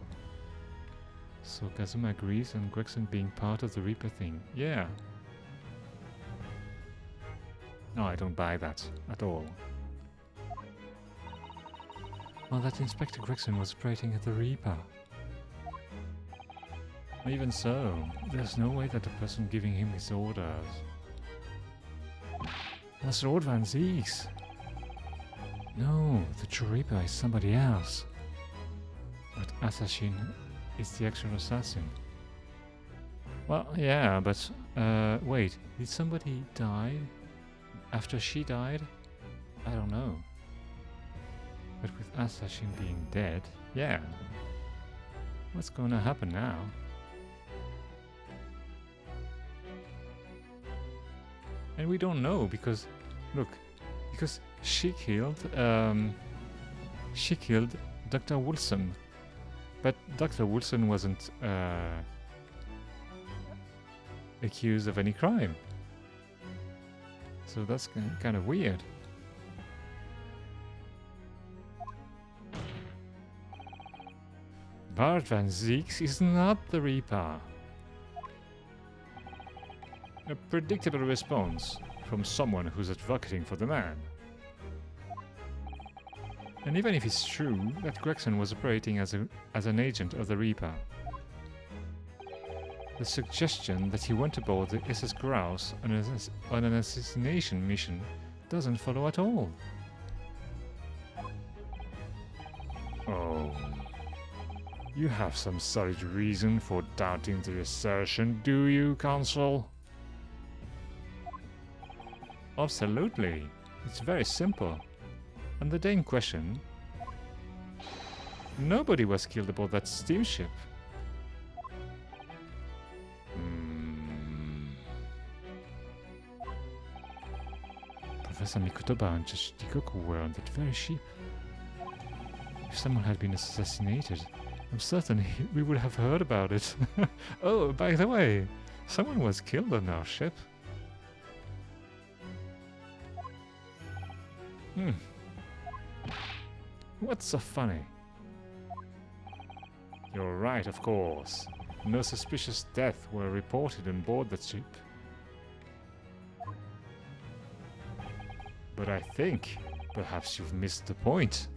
So Kazuma agrees on Gregson being part of the Reaper thing. Yeah. No, I don't buy that at all. Well, that Inspector Gregson was operating at the Reaper. Even so, there's no way that the person giving him his orders was Lord Van Zieks. No, the true Reaper is somebody else. But Assassin is the actual assassin. Well, yeah, but wait, did somebody die after she died? I don't know. But with Assassin being dead, yeah. What's gonna happen now? And we don't know because, look, because she killed Dr. Wilson, but Dr. Wilson wasn't accused of any crime. So that's kind of weird. Bart Van Zieks is not the Reaper. A predictable response from someone who's advocating for the man. And even if it's true that Gregson was operating as an agent of the Reaper, the suggestion that he went aboard the SS Grouse on an assassination mission doesn't follow at all. Oh. You have some solid reason for doubting the assertion, do you, Counsel? Absolutely. It's very simple. On the day in question, nobody was killed aboard that steamship. Professor Mikotoba and Judge Dikoku were on that very ship. If someone had been assassinated, I'm certain we would have heard about it. Oh, by the way, someone was killed on our ship. What's so funny? You're right, of course. No suspicious deaths were reported on board the ship. But I think perhaps you've missed the point.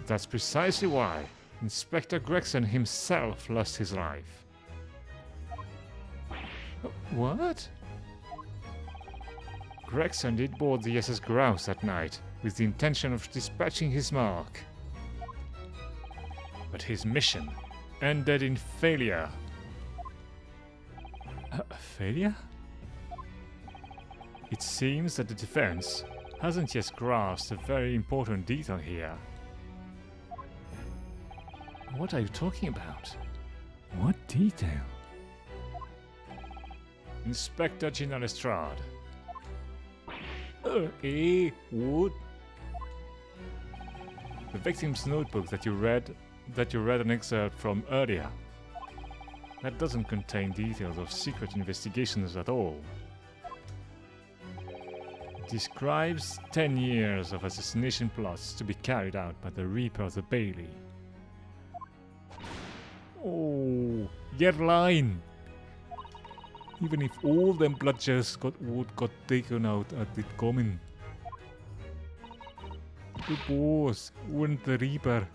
That's precisely why Inspector Gregson himself lost his life. What? Gregson did board the SS Grouse that night with the intention of dispatching his mark. But his mission ended in failure. Failure? It seems that the defense hasn't yet grasped a very important detail here. What are you talking about? What detail? Inspector Gina Lestrade. What? The victim's notebook that you read an excerpt from earlier. That doesn't contain details of secret investigations at all. It describes 10 years of assassination plots to be carried out by the Reaper of the Bailey. Oh, you're lying. Even if all them bludgers got taken out at it coming. The boss weren't the Reaper.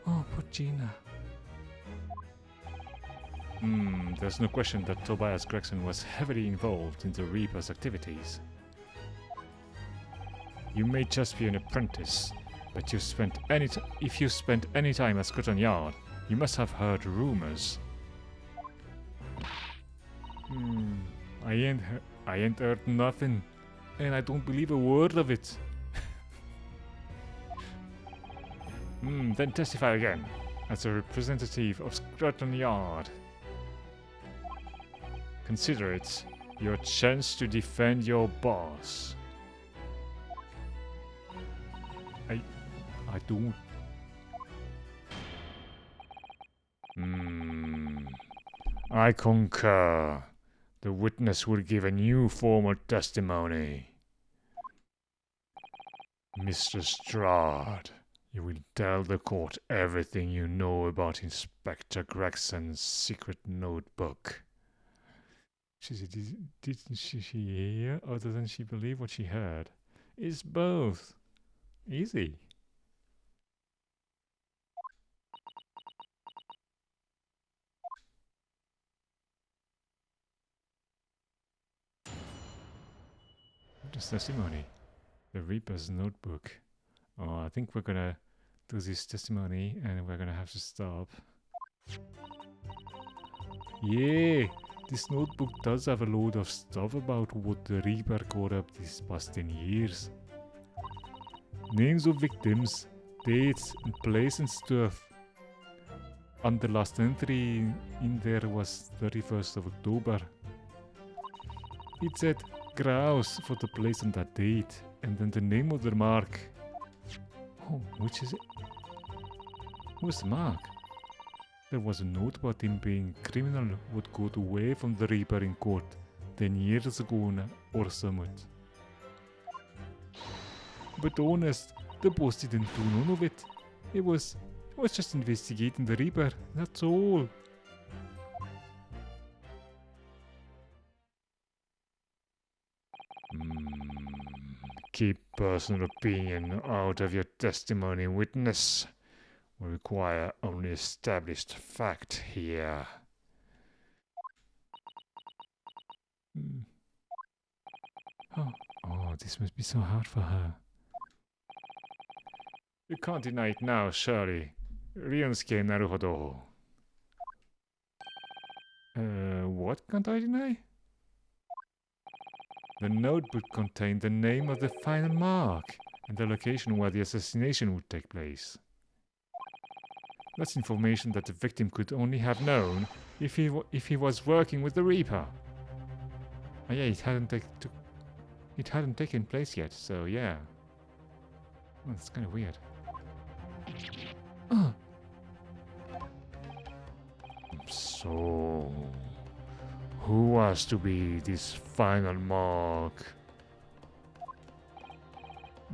Oh, poor Gina. There's no question that Tobias Gregson was heavily involved in the Reaper's activities. You may just be an apprentice, but if you spent any time at Scotland Yard, you must have heard rumors. I ain't heard nothing, and I don't believe a word of it. Then testify again, as a representative of Scotland Yard. Consider it your chance to defend your boss. I don't. I concur. The witness will give a new formal testimony. Mr. Strahd, you will tell the court everything you know about Inspector Gregson's secret notebook. She said, didn't she hear, or doesn't she believe what she heard? It's both. Easy. This testimony. The Reaper's notebook. Oh, I think we're gonna do this testimony and we're gonna have to stop. Yeah, this notebook does have a load of stuff about what the Reaper got up these past 10 years. Names of victims, dates, and place and stuff. And the last entry in there was 31st of October. It said grouse for the place and that date, and then the name of the mark. Oh, which is it? Who's the mark? There was a note about him being criminal would got away from the Reaper in court 10 years ago or something. But honest, the boss didn't do none of it. It was just investigating the Reaper, that's all. Keep personal opinion out of your testimony, witness. We require only established fact here. Oh, this must be so hard for her. You can't deny it now, surely. Ryunosuke naruhodo. What can't I deny? The notebook contained the name of the final mark and the location where the assassination would take place. That's information that the victim could only have known if he was working with the Reaper. Oh yeah, it hadn't taken place yet, so yeah. Oh, that's kind of weird. Oh. So, who was to be this final mark?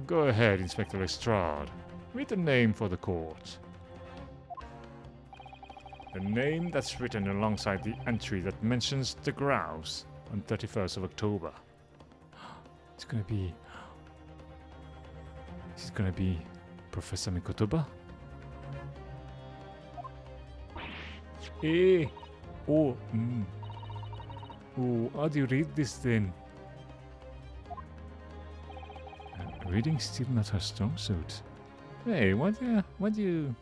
Go ahead, Inspector Lestrade. Read the name for the court. The name that's written alongside the entry that mentions the grouse on 31st of October. It's gonna be... Is it gonna be Professor Mikotoba? Eh! Oh, Oh, how do you read this then? Reading's still not her strong suit. Hey, why do you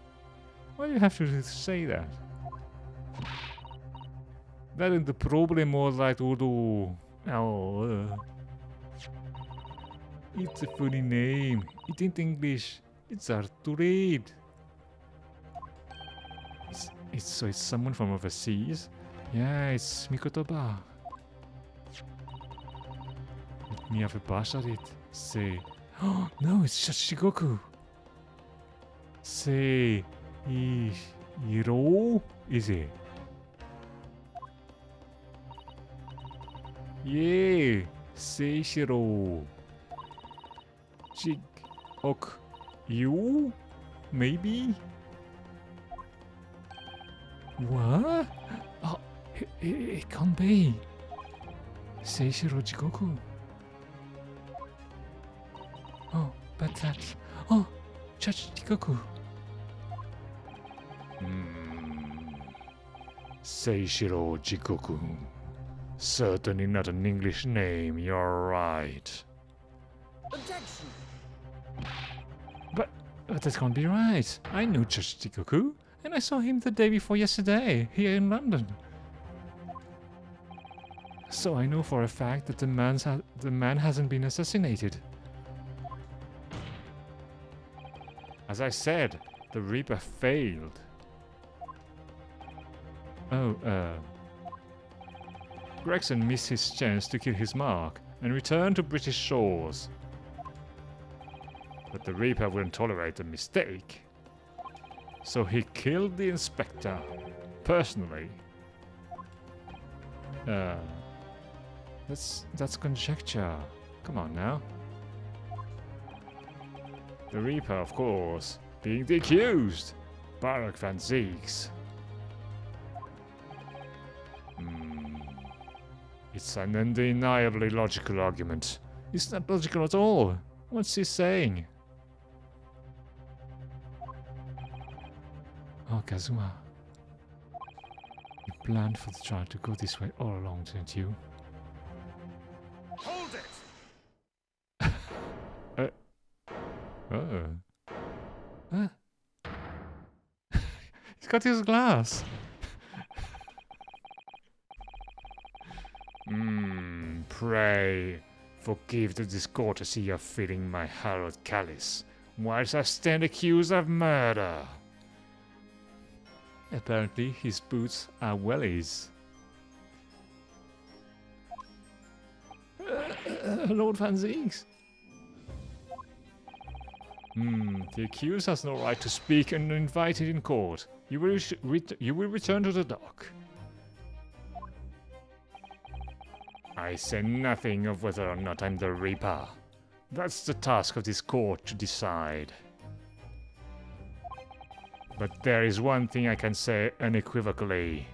have to say that? That is the problem, all right, although... It's a funny name. It ain't English. It's hard to read. So it's someone from overseas? Yeah, it's Mikotoba. Let me have a bash at it. Say... Oh, no, it's just Shigoku. Say... Hiro? Is it? Yeah, Seishiro. Ok. You? Maybe? What? Oh, it can't be. Seishiro Jigoku. Oh, but that's... Oh, Judge Jigoku. Seishiro Jikoku. Certainly not an English name, you're right. Objection! But that can't be right. I know Judge Jigoku, and I saw him the day before yesterday, here in London. So I know for a fact that the man hasn't been assassinated. As I said, the Reaper failed. Oh, Gregson missed his chance to kill his mark and return to British shores. But the Reaper wouldn't tolerate a mistake. So he killed the inspector, personally. That's conjecture. Come on now. The Reaper, of course, being the accused, Barak Van Zeeks. It's an undeniably logical argument. It's not logical at all. What's he saying? Oh, Kazuma. You planned for the trial to go this way all along, didn't you? Hold it! Oh. He's got his glass. Pray, forgive the discourtesy of filling my hallowed chalice, whilst I stand accused of murder. Apparently, his boots are wellies. Lord Van Zeeks. The accused has no right to speak uninvited in court. You will return to the dock. I say nothing of whether or not I'm the Reaper. That's the task of this court to decide. But there is one thing I can say unequivocally.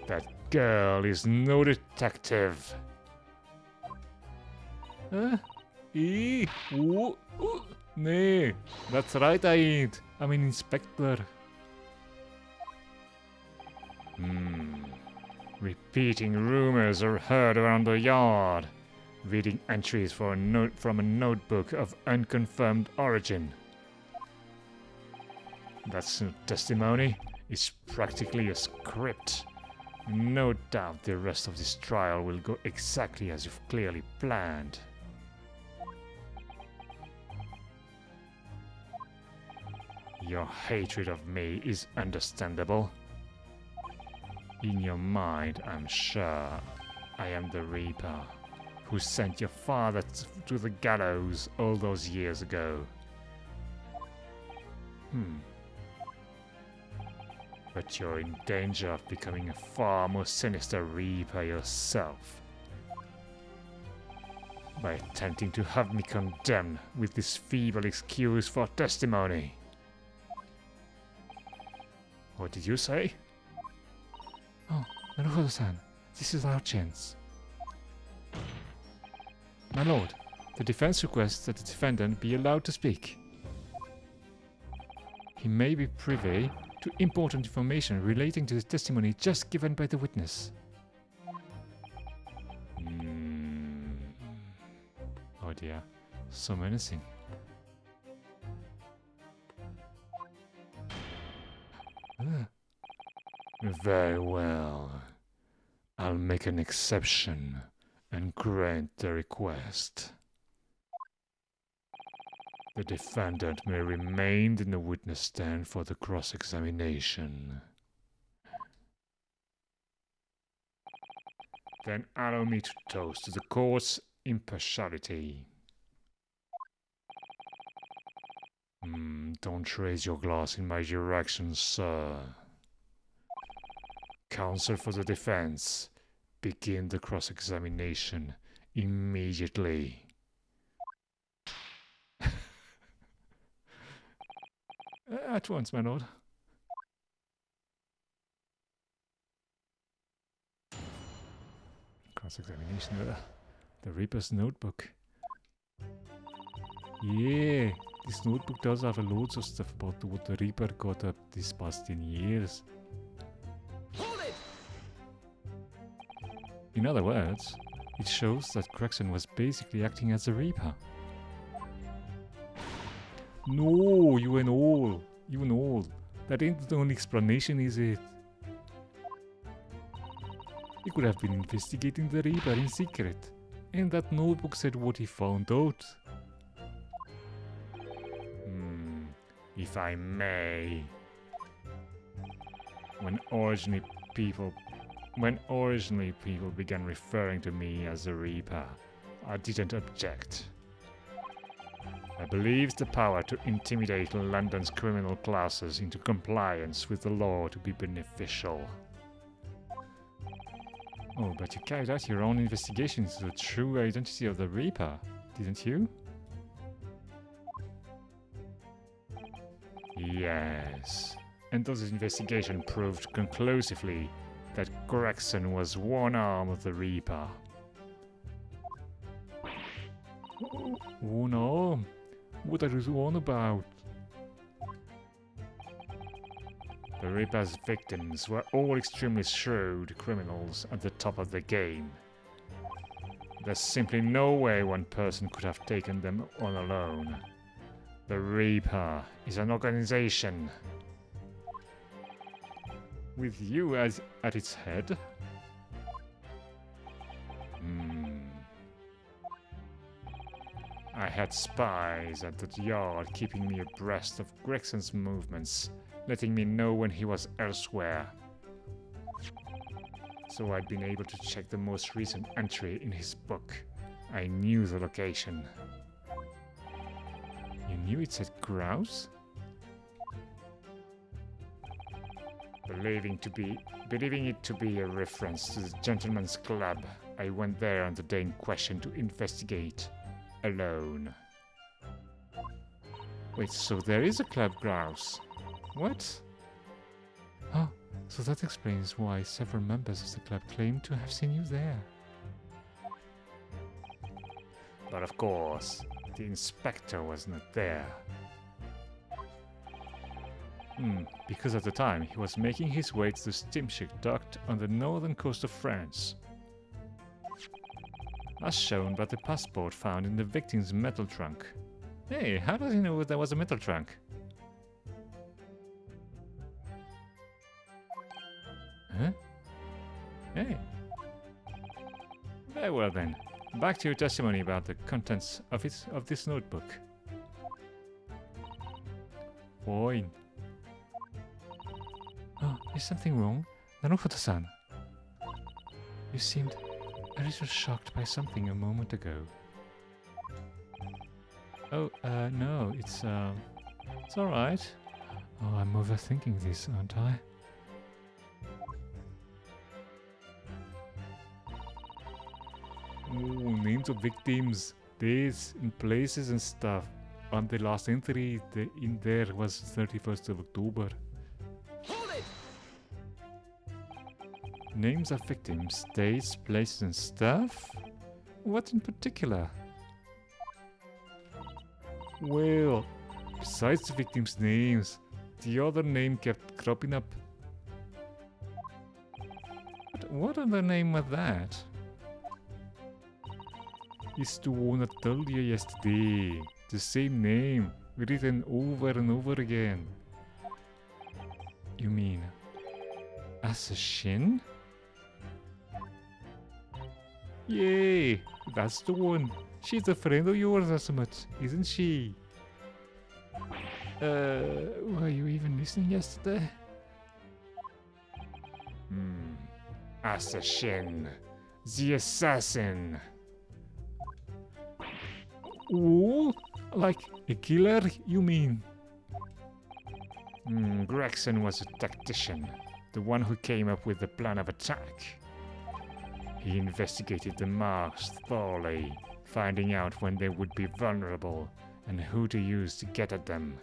That girl is no detective. Nee, that's right, I ain't. I'm an inspector. Repeating rumors are heard around the yard. Reading entries for from a notebook of unconfirmed origin. That's no testimony. It's practically a script. No doubt the rest of this trial will go exactly as you've clearly planned. Your hatred of me is understandable. In your mind, I'm sure I am the Reaper who sent your father to the gallows all those years ago. But you're in danger of becoming a far more sinister Reaper yourself by attempting to have me condemned with this feeble excuse for testimony. What did you say? Oh, Naruhodo-san, this is our chance. My lord, the defense requests that the defendant be allowed to speak. He may be privy to important information relating to the testimony just given by the witness. Oh dear, so menacing. Very well. I'll make an exception and grant the request. The defendant may remain in the witness stand for the cross-examination. Then allow me to toast to the court's impartiality. Don't raise your glass in my direction, sir. Counsel for the defense, begin the cross-examination immediately. At once, my lord. Cross-examination, the Reaper's notebook. Yeah, this notebook does have loads of stuff about what the Reaper got up these past 10 years. Hold it! In other words, it shows that Gregson was basically acting as a Reaper. No, you and all. You and all. That ain't the only explanation, is it? He could have been investigating the Reaper in secret. And that notebook said what he found out. If I may. When originally people began referring to me as a Reaper, I didn't object. I believed the power to intimidate London's criminal classes into compliance with the law to be beneficial. Oh, but you carried out your own investigation into the true identity of the Reaper, didn't you? Yes. And those investigation proved conclusively that Gregson was one arm of the Reaper. Oh no! What are you on about? The Reaper's victims were all extremely shrewd criminals at the top of the game. There's simply no way one person could have taken them on alone. The Reaper is an organization. With you as at its head? I had spies at the yard keeping me abreast of Gregson's movements, letting me know when he was elsewhere. So I'd been able to check the most recent entry in his book. I knew the location. You knew it said grouse? Believing it to be a reference to the Gentleman's Club, I went there on the day in question to investigate. Alone. Wait, so there is a club grouse? What? Oh, so that explains why several members of the club claim to have seen you there. But of course, the inspector was not there. Because at the time he was making his way to the steamship docked on the northern coast of France. As shown by the passport found in the victim's metal trunk. Hey, how does he know there was a metal trunk? Huh? Hey. Very well then. Back to your testimony about the contents of this notebook. Fine. Oh, is something wrong? Naruhoto-san. You seemed a little shocked by something a moment ago. Oh, no, it's alright. Oh, I'm overthinking this, aren't I? Oh, names of victims, dates and places and stuff. On the last entry in there was 31st of October. Hold it! Names of victims, dates, places and stuff? What in particular? Well, besides the victims' names, the other name kept cropping up. What other name was that? It's the one I told you yesterday. The same name, written over and over again. You mean Assassin? Yay! That's the one. She's a friend of yours, Asumat, isn't she? Were you even listening yesterday? Assassin. The assassin. Oh, like a killer, you mean? Gregson was a tactician, the one who came up with the plan of attack. He investigated the marks thoroughly, finding out when they would be vulnerable and who to use to get at them.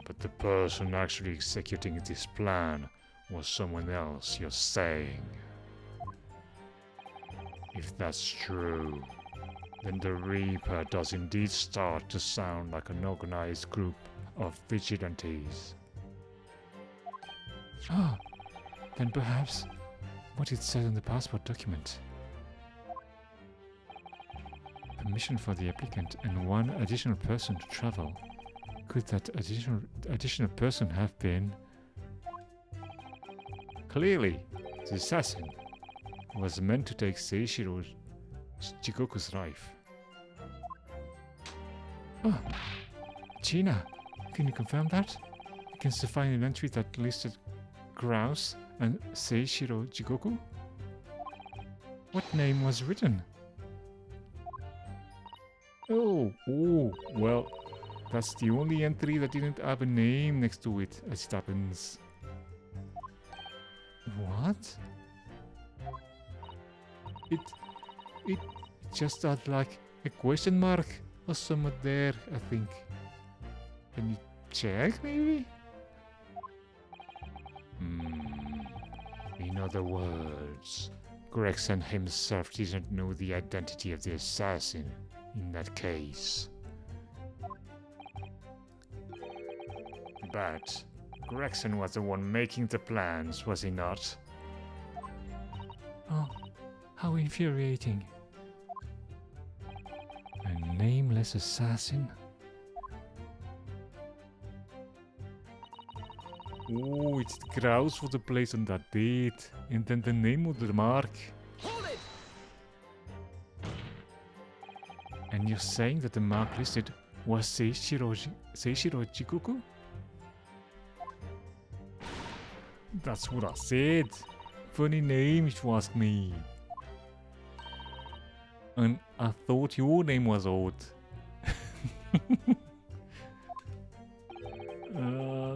But the person actually executing this plan was someone else, you're saying? If that's true, then the Reaper does indeed start to sound like an organized group of vigilantes. Oh, then perhaps what it said in the passport document. Permission for the applicant and one additional person to travel. Could that additional person have been... Clearly, the assassin was meant to take Seishiro Jigoku's life. Oh, China, can you confirm that? Can you find an entry that listed Grouse and Seishiro Jigoku? What name was written? Oh, well, that's the only entry that didn't have a name next to it, as it happens. What? It it just had like a question mark or somewhere there, I think. Can you check maybe? In other words, Gregson himself didn't know the identity of the assassin in that case. But Gregson was the one making the plans, was he not? Oh, how infuriating. A nameless assassin? Oh, it's the grouse for the place on that date. And then the name of the mark. Hold it! And you're saying that the mark listed was Seishiro Jikoku? That's what I said. Funny name, if you ask me. And I thought your name was odd.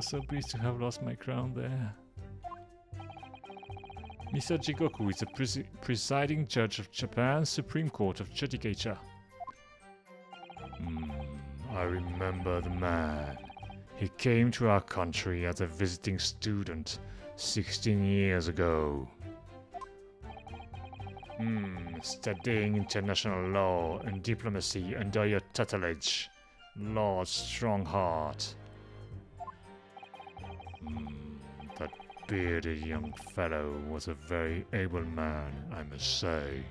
So pleased to have lost my crown there. Mr. Jigoku is the presiding judge of Japan's Supreme Court of Judicature. I remember the man. He came to our country as a visiting student 16 years ago. Studying international law and diplomacy under your tutelage, Lord Strongheart. That bearded young fellow was a very able man, I must say.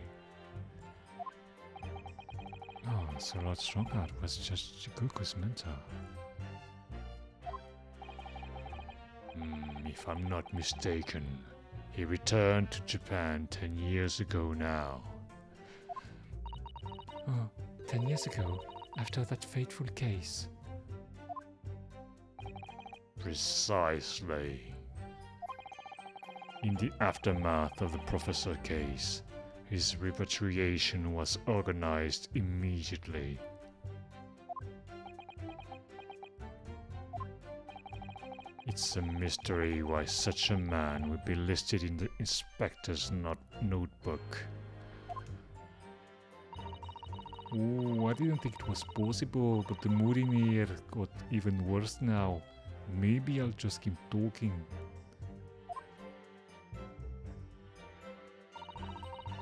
Oh, so Lord Strongheart was just Jikoku's mentor. If I'm not mistaken, he returned to Japan 10 years ago now. Oh, 10 years ago, after that fateful case. Precisely. In the aftermath of the professor case, his repatriation was organized immediately. It's a mystery why such a man would be listed in the inspector's notebook. Oh, I didn't think it was possible, but the mood in here got even worse now. Maybe I'll just keep talking.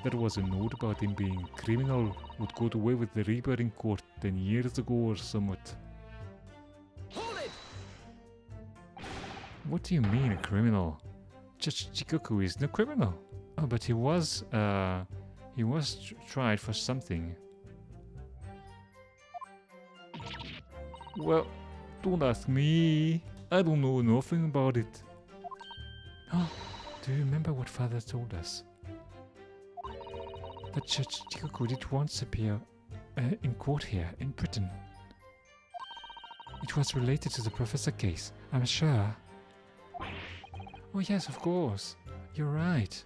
There was a note about him being criminal, would got away with the Reaper in court 10 years ago or somewhat. Hold it! What do you mean a criminal? Judge Jikoku is no criminal. Oh, but he was tried for something. Well, don't ask me. I don't know nothing about it. Oh, do you remember what Father told us? That Judge Jikoku did once appear in court here in Britain. It was related to the professor case, I'm sure. Oh yes, of course. You're right.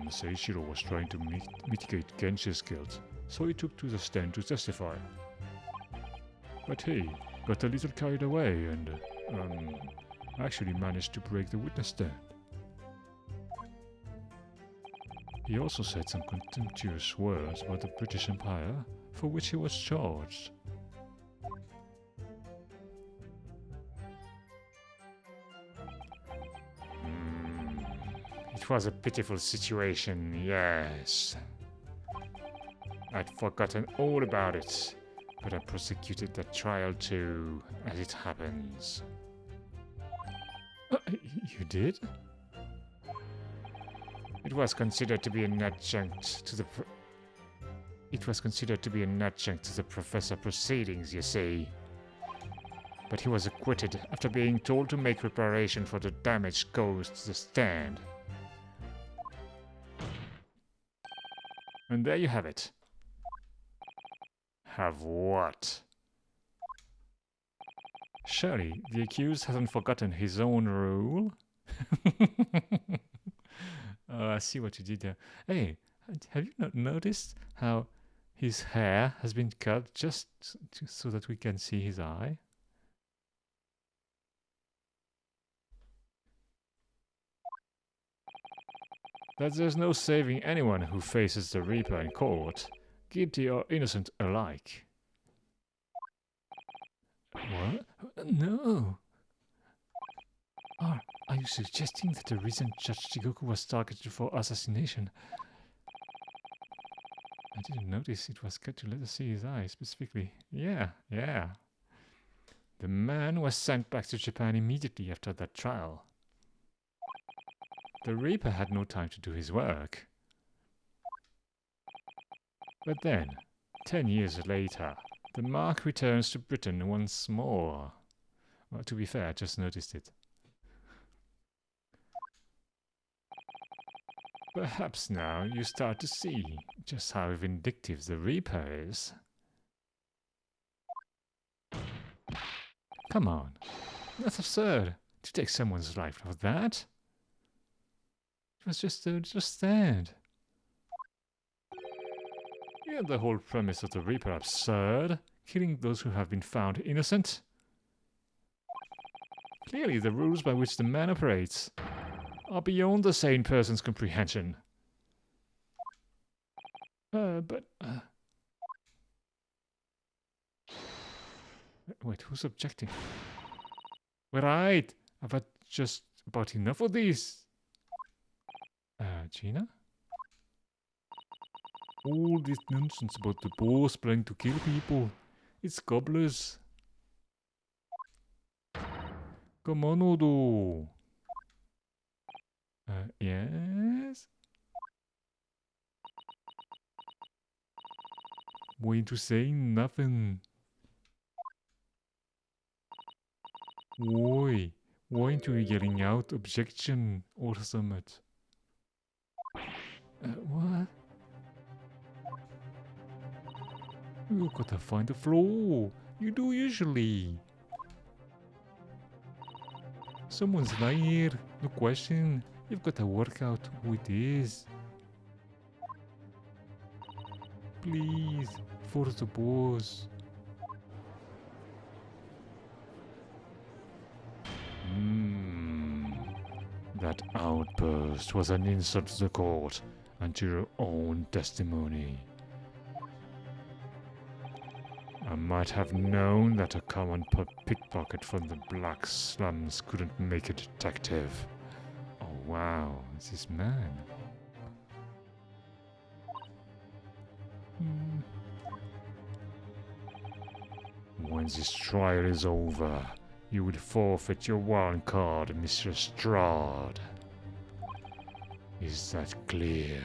Seishiro was trying to mitigate Genshi's guilt, so he took to the stand to testify. But he got a little carried away and actually managed to break the witness stand. He also said some contemptuous words about the British Empire, for which he was charged. It was a pitiful situation, yes. I'd forgotten all about it, but I prosecuted that trial too, as it happens. You did? It was considered to be an adjunct to the professor proceedings, you see. But he was acquitted after being told to make reparation for the damage caused to the stand. And there you have it. Have what? Surely the accused hasn't forgotten his own rule? Oh, I see what you did there. Hey, have you not noticed how his hair has been cut just so that we can see his eye? that there's no saving anyone who faces the Reaper in court, guilty or innocent alike. What? No! Are you suggesting that the reason Judge Chigoku was targeted for assassination? I didn't notice it was cut to let us see his eyes specifically. Yeah. The man was sent back to Japan immediately after that trial. The Reaper had no time to do his work. But then, 10 years later, the mark returns to Britain once more. Well, to be fair, I just noticed it. Perhaps now you start to see just how vindictive the Reaper is. Come on, that's absurd to take someone's life for that. It was just that. Isn't the whole premise of the Reaper absurd? Killing those who have been found innocent? Clearly the rules by which the man operates are beyond the sane person's comprehension. Wait, who's objecting? Right, I've had just about enough of this. Gina? All this nonsense about the boss planning to kill people. It's gobblers. Come on, Odo. Yes? Why ain't you saying nothing? Why ain't you yelling out objection or something? What? You gotta find the flaw. You do usually. Someone's lying here, no question. You've got to work out who it is. Please, for the boss. That outburst was an insult to the court and to your own testimony. I might have known that a common pickpocket from the black slums couldn't make a detective. Oh wow, it's this man. When this trial is over, you will forfeit your warrant card, Mr. Strahd. Is that clear?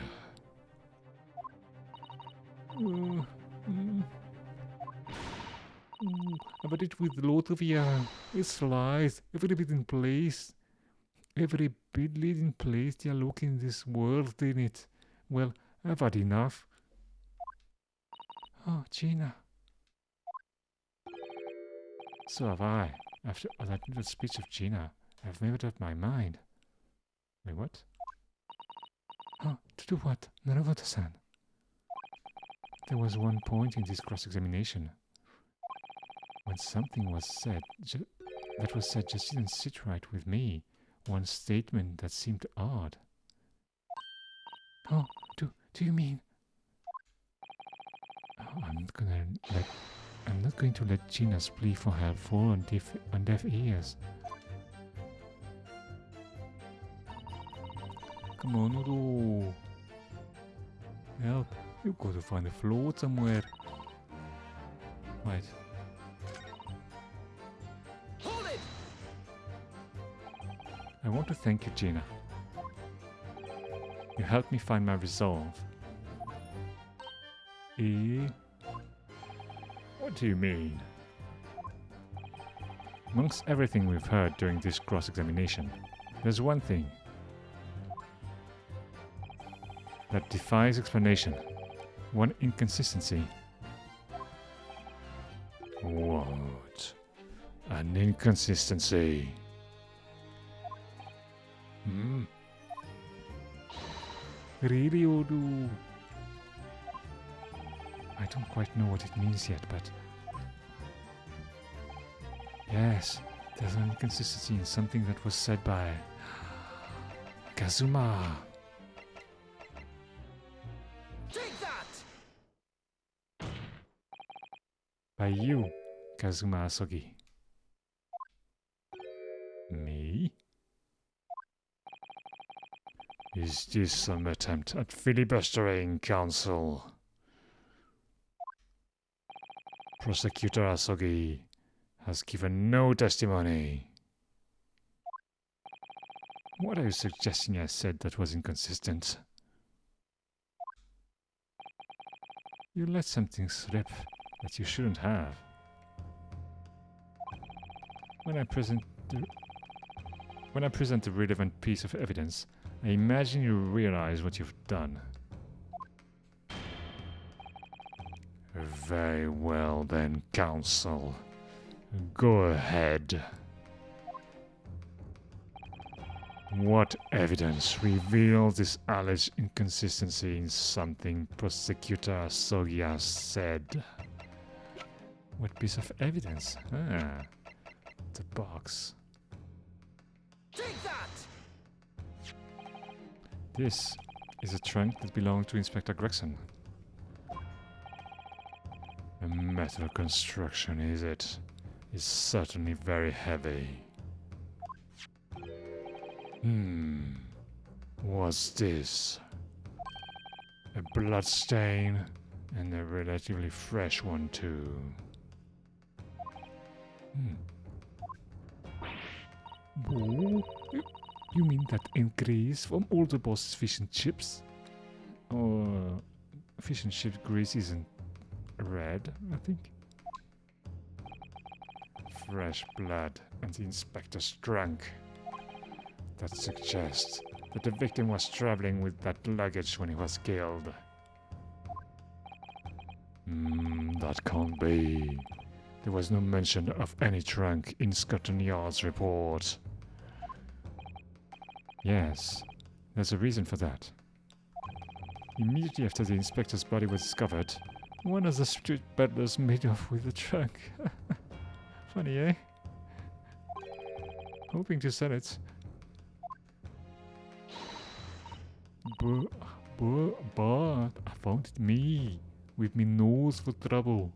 But it with Lotovia, it's lies, every bit in place. Every bit in place, they are looking this world in it. Well, I've had enough. Oh, Gina. So have I. After that speech of Gina, I've made up my mind. Wait, what? Oh, to do what? Naruto-san. There was one point in this cross-examination when something was said that was said just didn't sit right with me. One statement that seemed odd. Oh, do you mean? Oh, I'm not going to let Gina's plea for help fall on deaf ears. Come on, Udo. Help. You've got to find a float somewhere. Right. Hold it! I want to thank you, Gina. You helped me find my resolve. What do you mean? Amongst everything we've heard during this cross-examination, there's one thing that defies explanation. One inconsistency. What? An inconsistency? Really, Odu? I don't quite know what it means yet, but... Yes, there's an inconsistency in something that was said by... Kazuma. By you, Kazuma Asogi. Me? Is this some attempt at filibustering, Counsel? Prosecutor Asogi has given no testimony. What are you suggesting I said that was inconsistent? You let something slip that you shouldn't have. When I present a relevant piece of evidence, I imagine you realize what you've done. Very well then, Counsel. Go ahead. What evidence reveals this alleged inconsistency in something Prosecutor Asogi has said? What piece of evidence? Ah, the box. Take that! This is a trunk that belonged to Inspector Gregson. A metal construction, is it? It's certainly very heavy. What's this? A blood stain, and a relatively fresh one too. Oh, you mean that increase from all the boss's fish and chips? Or fish and chip grease isn't red, I think. Fresh blood and the inspector's trunk. That suggests that the victim was traveling with that luggage when he was killed. That can't be. There was no mention of any trunk in Scotland Yard's report. Yes, there's a reason for that. Immediately after the inspector's body was discovered, one of the street peddlers made off with the trunk. Funny, eh? Hoping to sell it. But I found it me, with me nose for trouble.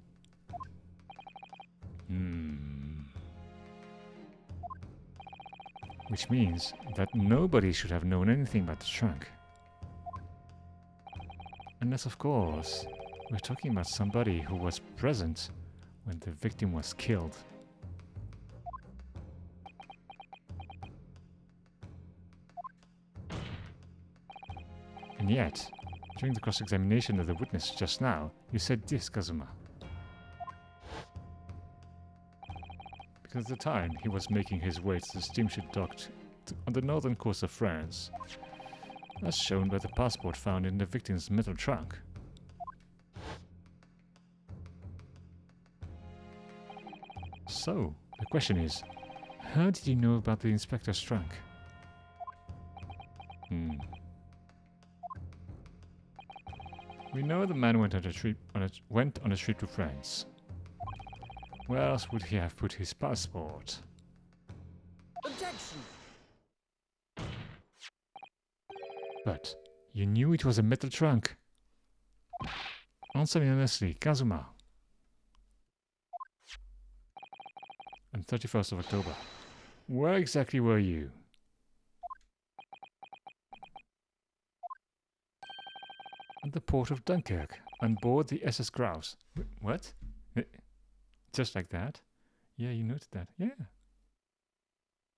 Which means that nobody should have known anything about the trunk. Unless, of course, we're talking about somebody who was present when the victim was killed. And yet, during the cross-examination of the witness just now, you said this, Kazuma. Because at the time he was making his way to the steamship dock on the northern coast of France, as shown by the passport found in the victim's metal trunk. So, the question is, how did you know about the inspector's trunk? We know the man went on a trip to France. Where else would he have put his passport? Objection! But you knew it was a metal trunk. Answer me honestly, Kazuma. On 31st of October, where exactly were you? At the port of Dunkirk, on board the SS Grouse. What? Just like that? Yeah, you noted that. Yeah.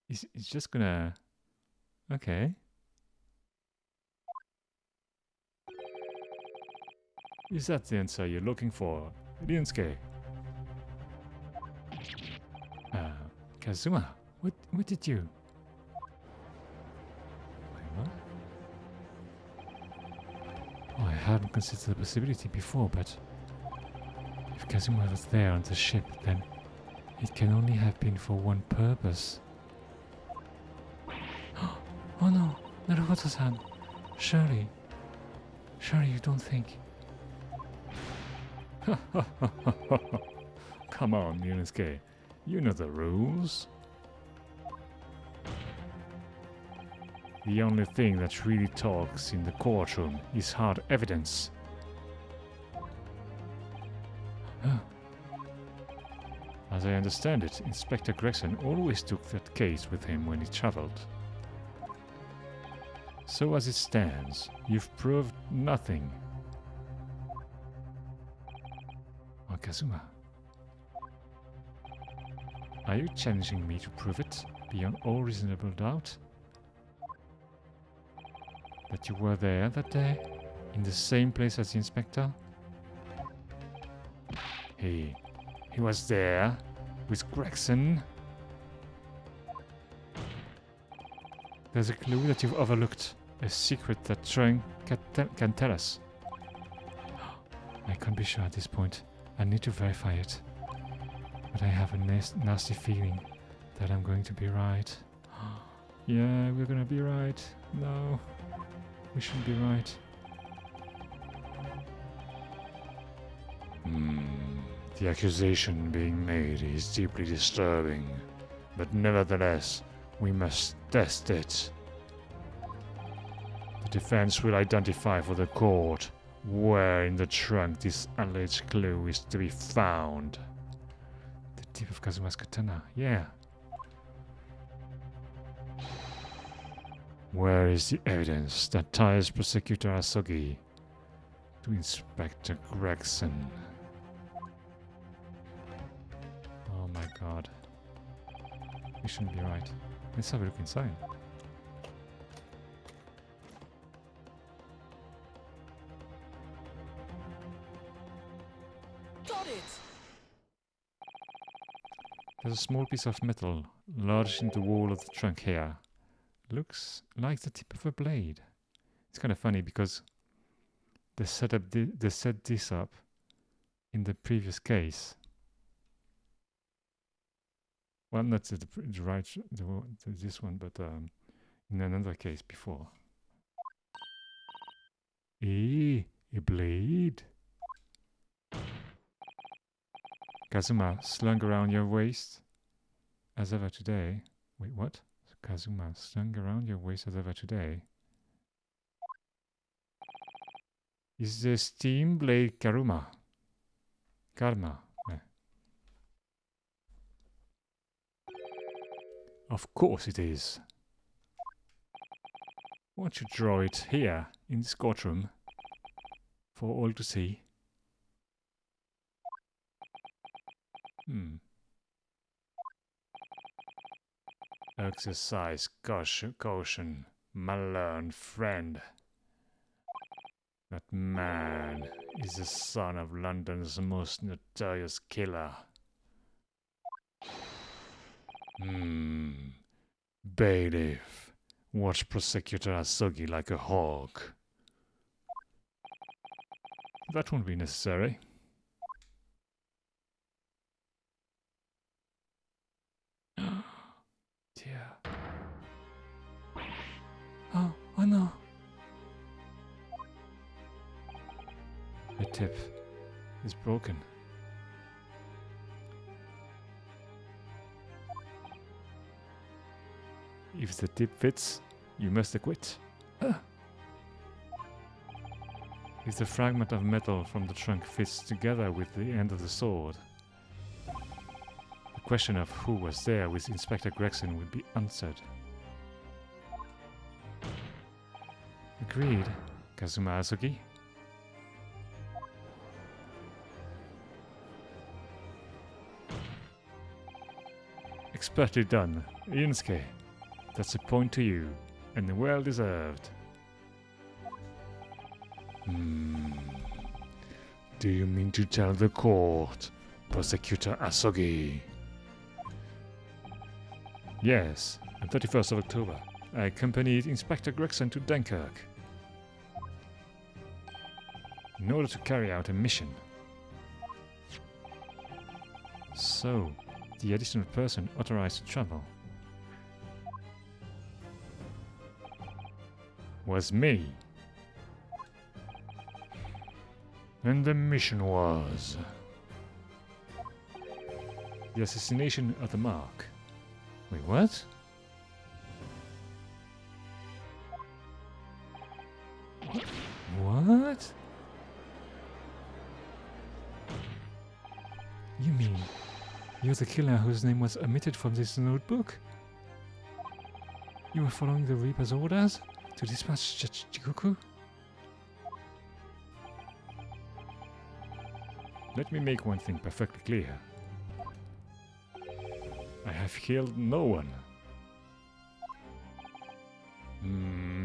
It's just gonna... Okay. Is that the answer you're looking for, Ryunosuke? Kazuma, what did you... Wait, what? Oh, I hadn't considered the possibility before, but... If Kazuma was there on the ship, then it can only have been for one purpose. Oh no, Naruhoto-san. Surely you don't think... Come on, Ryunosuke. You know the rules. The only thing that really talks in the courtroom is hard evidence. As I understand it, Inspector Gregson always took that case with him when he traveled. So as it stands, you've proved nothing. Oh, Kazuma. Are you challenging me to prove it, beyond all reasonable doubt? That you were there that day? In the same place as the inspector? He was there with Gregson. There's a clue that you've overlooked. A secret that Trunk can tell us. I can't be sure at this point. I need to verify it. But I have a nasty feeling that I'm going to be right. Yeah, we're gonna be right. No, we shouldn't be right. The accusation being made is deeply disturbing, but nevertheless, we must test it. The defense will identify for the court where in the trunk this alleged clue is to be found. The tip of Kazuma's katana, yeah. Where is the evidence that ties Prosecutor Asogi to Inspector Gregson? Oh my god. We shouldn't be right. Let's have a look inside. Got it! There's a small piece of metal lodged in the wall of the trunk here. Looks like the tip of a blade. It's kind of funny because they set this up in the previous case. Well, not this one, but in another case before. A blade. Kazuma, slung around your waist as ever today. Wait, what? Kazuma, slung around your waist as ever today. Is the steam blade Karma? Eh. Of course it is. Won't you draw it here in this courtroom for all to see? Exercise caution, my learned friend. That man is the son of London's most notorious killer. Bailiff, watch Prosecutor Asogi like a hawk. That won't be necessary. Dear. Oh no. The tip is broken. If the tip fits, you must acquit. If the fragment of metal from the trunk fits together with the end of the sword, the question of who was there with Inspector Gregson would be answered. Agreed, Kazuma Asogi. Expertly done, Yunosuke. That's a point to you, and well deserved. Do you mean to tell the court, Prosecutor Asogi? Yes, on 31st of October, I accompanied Inspector Gregson to Dunkirk in order to carry out a mission. So, the additional person authorized to travel was me. And the mission was... the assassination of the Mark. Wait, what? What? You're the killer whose name was omitted from this notebook? You were following the Reaper's orders to dispatch Jikoku? Let me make one thing perfectly clear. I have killed no one.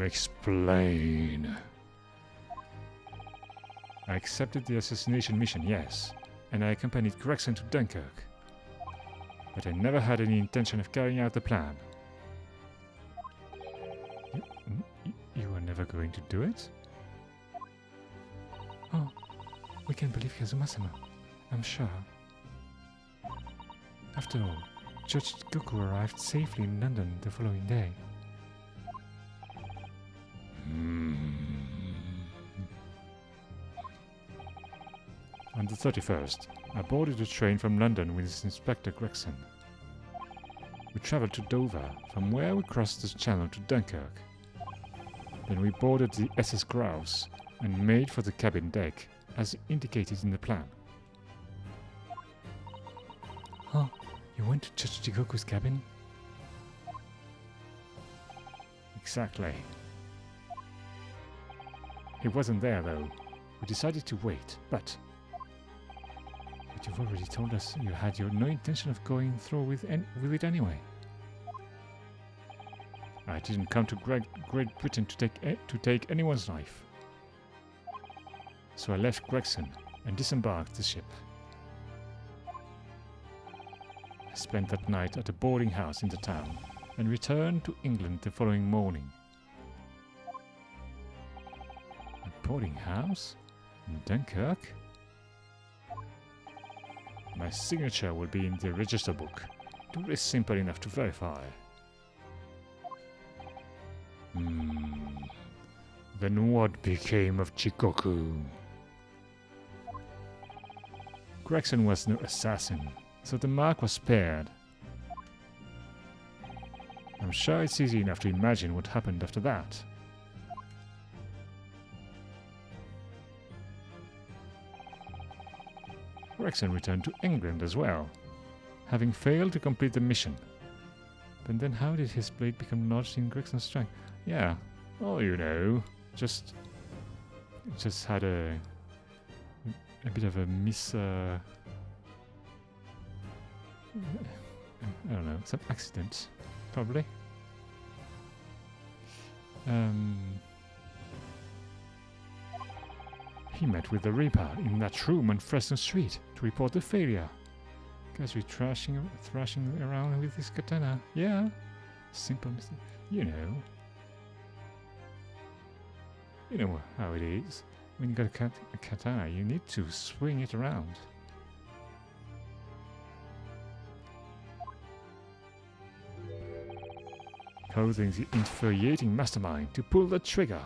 Explain. I accepted the assassination mission, yes, and I accompanied Gregson to Dunkirk. But I never had any intention of carrying out the plan. You were never going to do it? Oh, we can believe Kazuma-sama, I'm sure. After all, Judge Goku arrived safely in London the following day. On the 31st, I boarded a train from London with Inspector Gregson. We travelled to Dover, from where we crossed the channel to Dunkirk. Then we boarded the SS Grouse and made for the cabin deck, as indicated in the plan. Oh, you went to Judge Jigoku's cabin? Exactly. He wasn't there though. We decided to wait, but you've already told us you had no intention of going through with it anyway. I didn't come to Great Britain to take anyone's life. So I left Gregson and disembarked the ship. I spent that night at a boarding house in the town and returned to England the following morning. A boarding house? In Dunkirk? My signature will be in the register book. It is simple enough to verify. Then what became of Chikoku? Gregson was no assassin, so the mark was spared. I'm sure it's easy enough to imagine what happened after that. Gregson returned to England as well, having failed to complete the mission. But then how did his blade become lodged in Gregson's trunk? Yeah, oh, you know, just had a bit of a I don't know, some accident, probably. He met with the Reaper in that room on Fresno Street to report the failure. Guys, we're thrashing around with this katana. Yeah, simple mistake. You know how it is. When you got a katana, you need to swing it around. Causing the infuriating mastermind to pull the trigger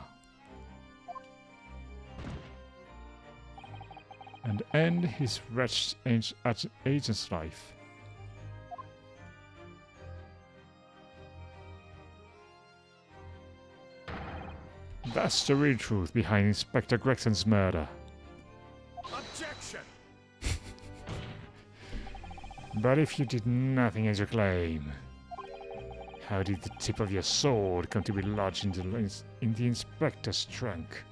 and end his wretched agent's life. That's the real truth behind Inspector Gregson's murder. Objection! But if you did nothing as you claim, how did the tip of your sword come to be lodged in the inspector's trunk?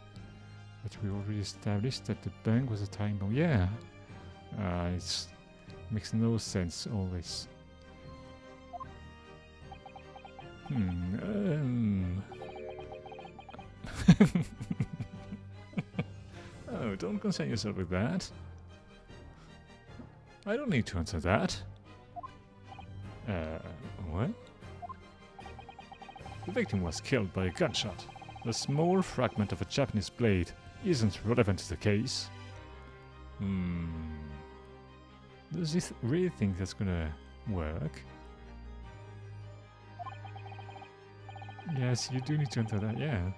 But we already established that the bank was a time bomb. Yeah. It makes no sense, all this. Oh, don't concern yourself with that. I don't need to answer that. What? The victim was killed by a gunshot. A small fragment of a Japanese blade isn't relevant to the case. Does he really think that's gonna work? Yes, you do need to enter that, yeah.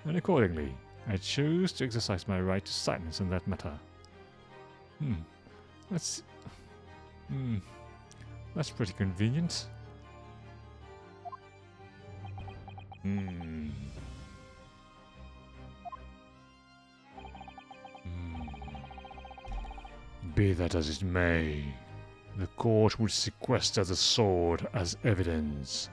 And accordingly, I choose to exercise my right to silence on that matter. That's pretty convenient. Be that as it may, the court would sequester the sword as evidence.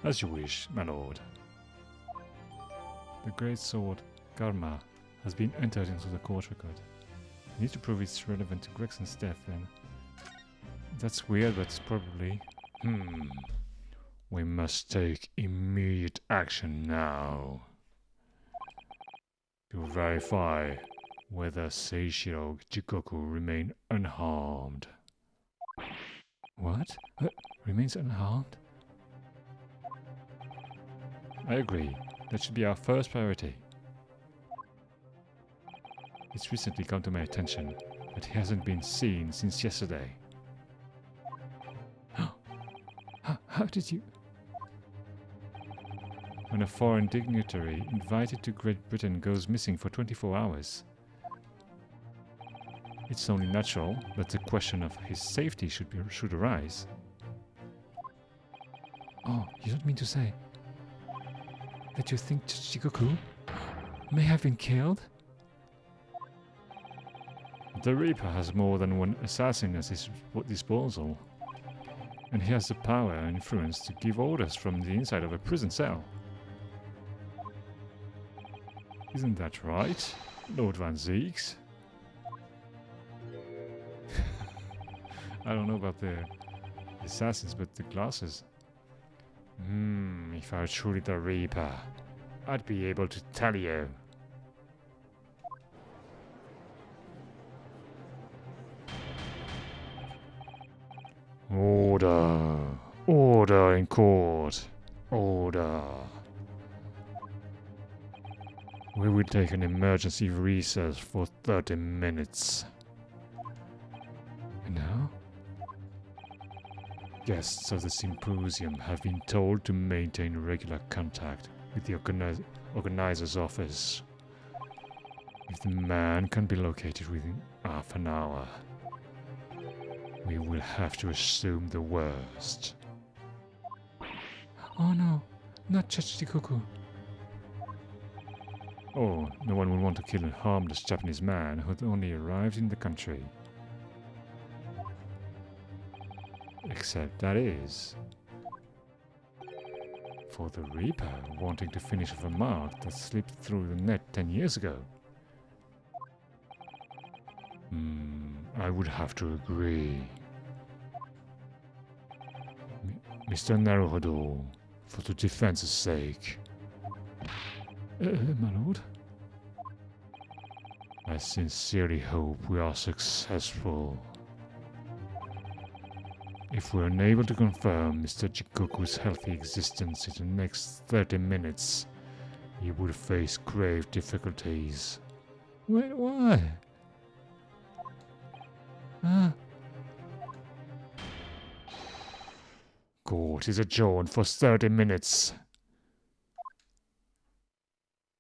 As you wish, my lord. The great sword, Karma, has been entered into the court record. I need to prove it's relevant to Gregson's death, then. That's weird, but it's probably... We must take immediate action now. To verify whether Seishiro Jikoku remain unharmed. What? Remains unharmed? I agree. That should be our first priority. It's recently come to my attention that he hasn't been seen since yesterday. How did you... When a foreign dignitary invited to Great Britain goes missing for 24 hours, it's only natural that the question of his safety should arise. Oh, you don't mean to say that you think Chichikoku may have been killed? The Reaper has more than one assassin at his disposal, and he has the power and influence to give orders from the inside of a prison cell. Isn't that right, Lord Van Zeeks? I don't know about the assassins, but the glasses. If I were truly the Reaper, I'd be able to tell you. Order! Order in court! Order! We will take an emergency recess for 30 minutes. And now? Guests of the symposium have been told to maintain regular contact with the organizer's office. If the man can be located within half an hour, we will have to assume the worst. Oh no, not Chichikoku. Oh, no one will want to kill a harmless Japanese man who had only arrived in the country. Except that is for the Reaper wanting to finish off a mark that slipped through the net 10 years ago. I would have to agree. Mr. Naruhodo, for the defense's sake. My lord? I sincerely hope we are successful. If we're unable to confirm Mr. Jikoku's healthy existence in the next 30 minutes, he would face grave difficulties. Wait, why? Court is adjourned for 30 minutes.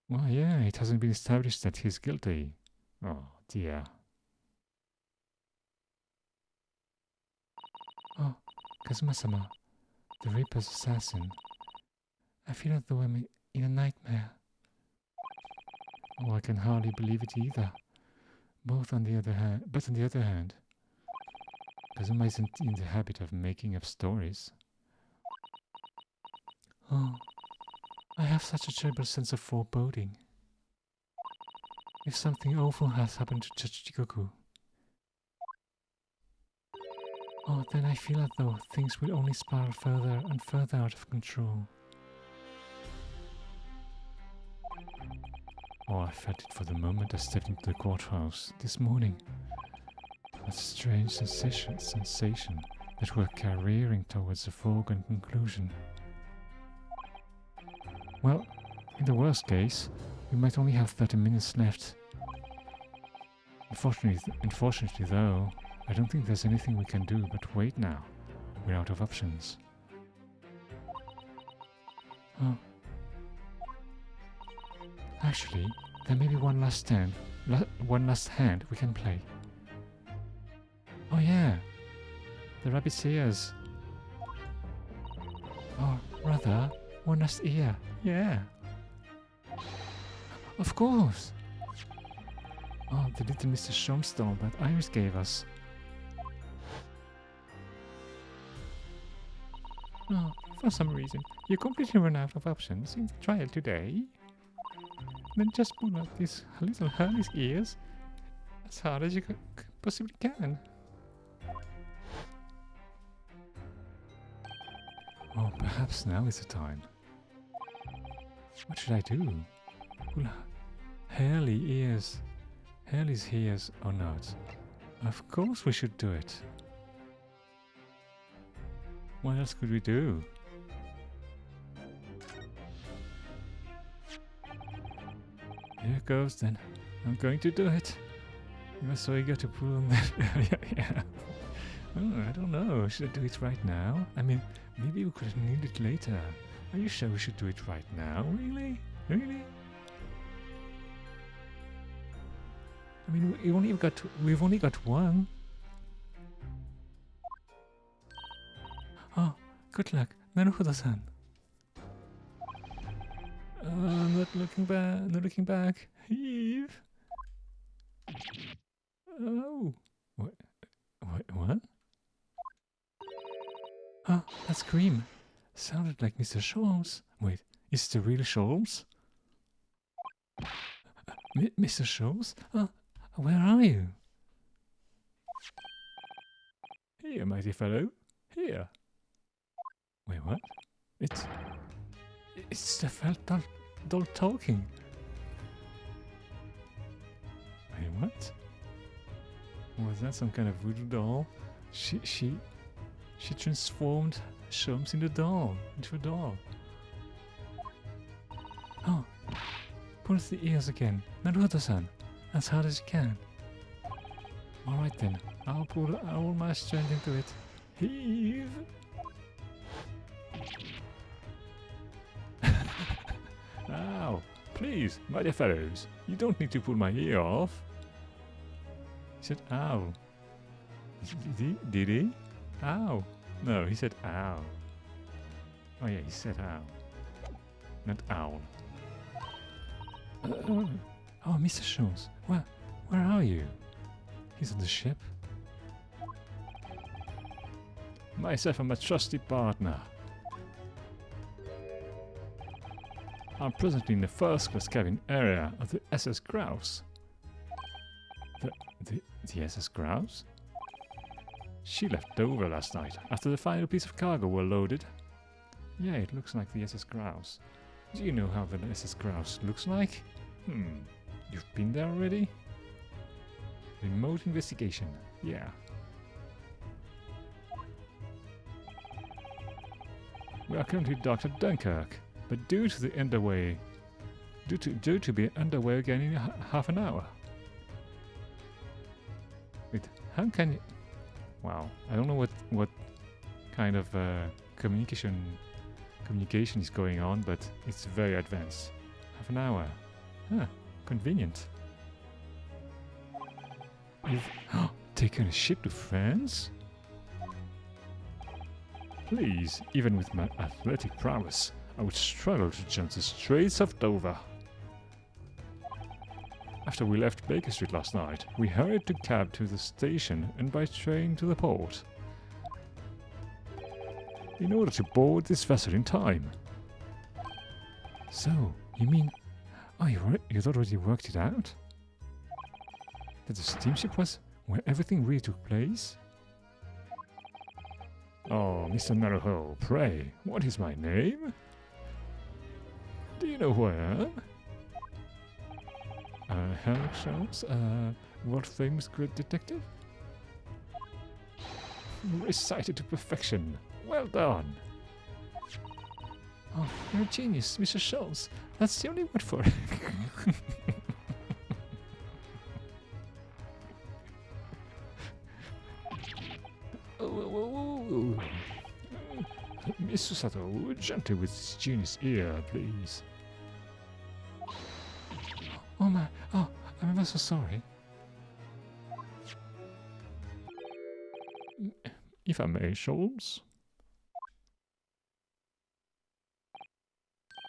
Well, yeah, it hasn't been established that he's guilty. Oh, dear. Oh, Kazuma-sama, the Reaper's assassin. I feel as though I'm in a nightmare. Oh, I can hardly believe it either. But on the other hand, Kazuma isn't in the habit of making up stories. Oh, I have such a terrible sense of foreboding. If something awful has happened to Chichikoku, oh, then I feel as though things will only spiral further and further out of control. Oh, I felt it for the moment I stepped into the courthouse this morning. A strange sensation that we're careering towards a foregone conclusion. Well, in the worst case, we might only have 30 minutes left. Unfortunately though, I don't think there's anything we can do but wait now. We're out of options. Oh. Actually, there may be one last hand we can play. Oh yeah, the rabbit's ears. Or rather, one last ear. Yeah. Of course. Oh, the little Mr. Sholmes doll that Iris gave us. Oh, for some reason, you completely run out of options in the trial today. Then just pull out these little Hurley's ears as hard as you possibly can. Oh, perhaps now is the time. What should I do? Pull Hurley's ears or not? Of course we should do it. What else could we do? Here goes then. I'm going to do it. You are so eager to pull on that. Yeah. Oh, I don't know. Should I do it right now? I mean, maybe we could need it later. Are you sure we should do it right now? Really? Really? I mean, we've only got one. Oh, good luck. Naruhodo-san. Not looking back. Not looking back. Heave. Oh. What? What? Ah, that scream. Sounded like Mr. Sholmes. Wait, is it the real Sholmes? Mr. Sholmes? Where are you? Here, mighty fellow. Here. Wait, what? It's the felt doll talking. Wait, what? Was that some kind of voodoo doll? She transformed Sholmes into a doll. Oh, pull the ears again. Naruto-san, as hard as you can. Alright then, I'll put all my strength into it. Heave! Ow! Please, my dear fellows, you don't need to pull my ear off. He said ow. Did he? Ow. No, he said ow. Oh yeah, he said ow. Not owl. Oh, Mr. Sholmes, where are you? He's on the ship. Myself and my trusty partner. I'm presently in the first-class cabin area of the SS Grouse. The SS Grouse? She left Dover last night after the final piece of cargo were loaded. Yeah, it looks like the SS Grouse. Do you know how the SS Grouse looks like? You've been there already? Remote investigation. Yeah. We are currently docked at Dunkirk, but due to be underway again in half an hour. Wait, how can you? Wow, I don't know what kind of communication is going on, but it's very advanced. Half an hour. Huh, convenient. You've taken a ship to France? Please, even with my athletic prowess, I would struggle to jump the Straits of Dover. After we left Baker Street last night, we hurried to cab to the station and by train to the port, in order to board this vessel in time. So, you mean... Oh, you'd already worked it out? That the steamship was where everything really took place? Oh, Mr. Naruho, pray, what is my name? Do you know who I am? Sherlock Holmes, world-famous great detective? Recited to perfection. Well done. Oh, you're a genius, Mr. Sholmes. That's the only word for it. Oh. Miss Susato, gently with this genius ear, please. Oh my, I'm ever so sorry. If I may, Sholmes.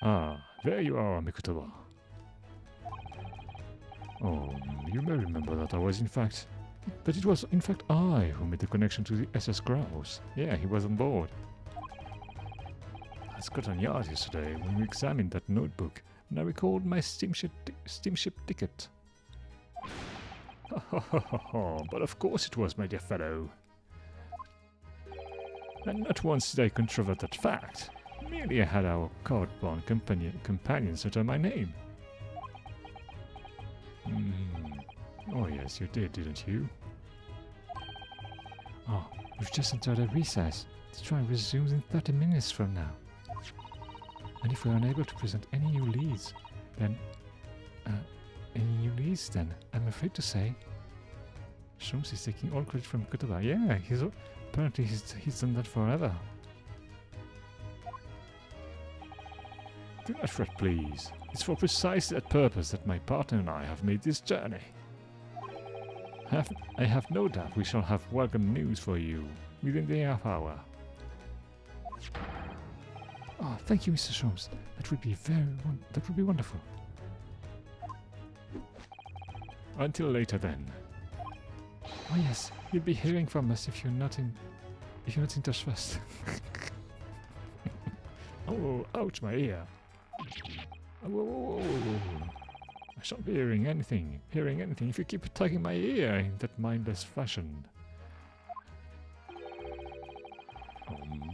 Ah, there you are, Mikotowa. You may remember that it was in fact I who made the connection to the SS Grouse. Yeah, he was on board. At Scotland Yard yesterday when we examined that notebook, and I recalled my steamship ticket. But of course it was, my dear fellow. And not once did I controvert that fact. Merely I had our card-bound companions enter my name. Oh yes, you did, didn't you? Oh, we've just entered a recess. The trial resumes in 30 minutes from now. And if we are unable to present any new leads, then I'm afraid to say, Shrooms is taking all credit from Kotova. Yeah, apparently he's done that forever. Do not fret, please. It's for precisely that purpose that my partner and I have made this journey. I have no doubt we shall have welcome news for you within the half hour. Oh, thank you, Mr. Shrooms. That would be wonderful. Until later, then. Oh yes, you'll be hearing from us if you're not in touch first. Oh, ouch, my ear. Whoa. I shan't be hearing anything if you keep tugging my ear in that mindless fashion.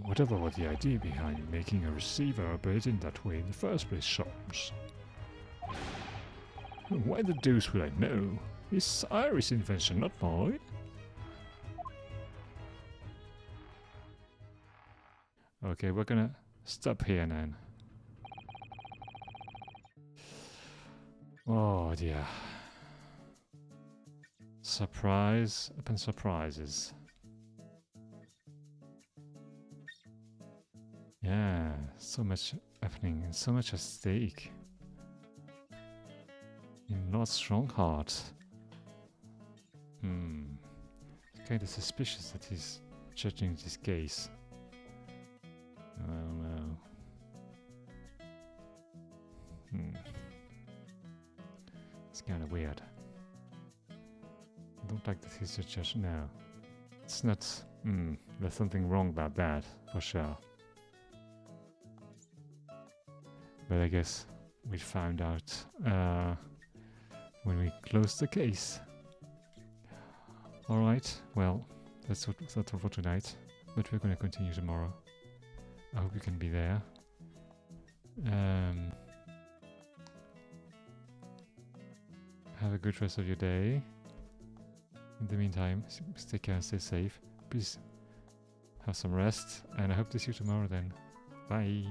Whatever was the idea behind making a receiver operate in that way in the first place, Sharms? Why the deuce would I know? It's Iris' invention, not mine. Okay, we're gonna stop here then. Oh dear. Surprise upon surprises. Yeah, so much happening and so much at stake. In Lord Strongheart. Kinda suspicious that he's judging this case. I don't know. It's kinda weird. I don't like that he's a judge now. It's not... there's something wrong about that, for sure. But I guess we found out when we closed the case. Alright, well, that's all for tonight. But we're gonna continue tomorrow. I hope you can be there. Have a good rest of your day. In the meantime, stay care and stay safe. Please have some rest, and I hope to see you tomorrow then. Bye!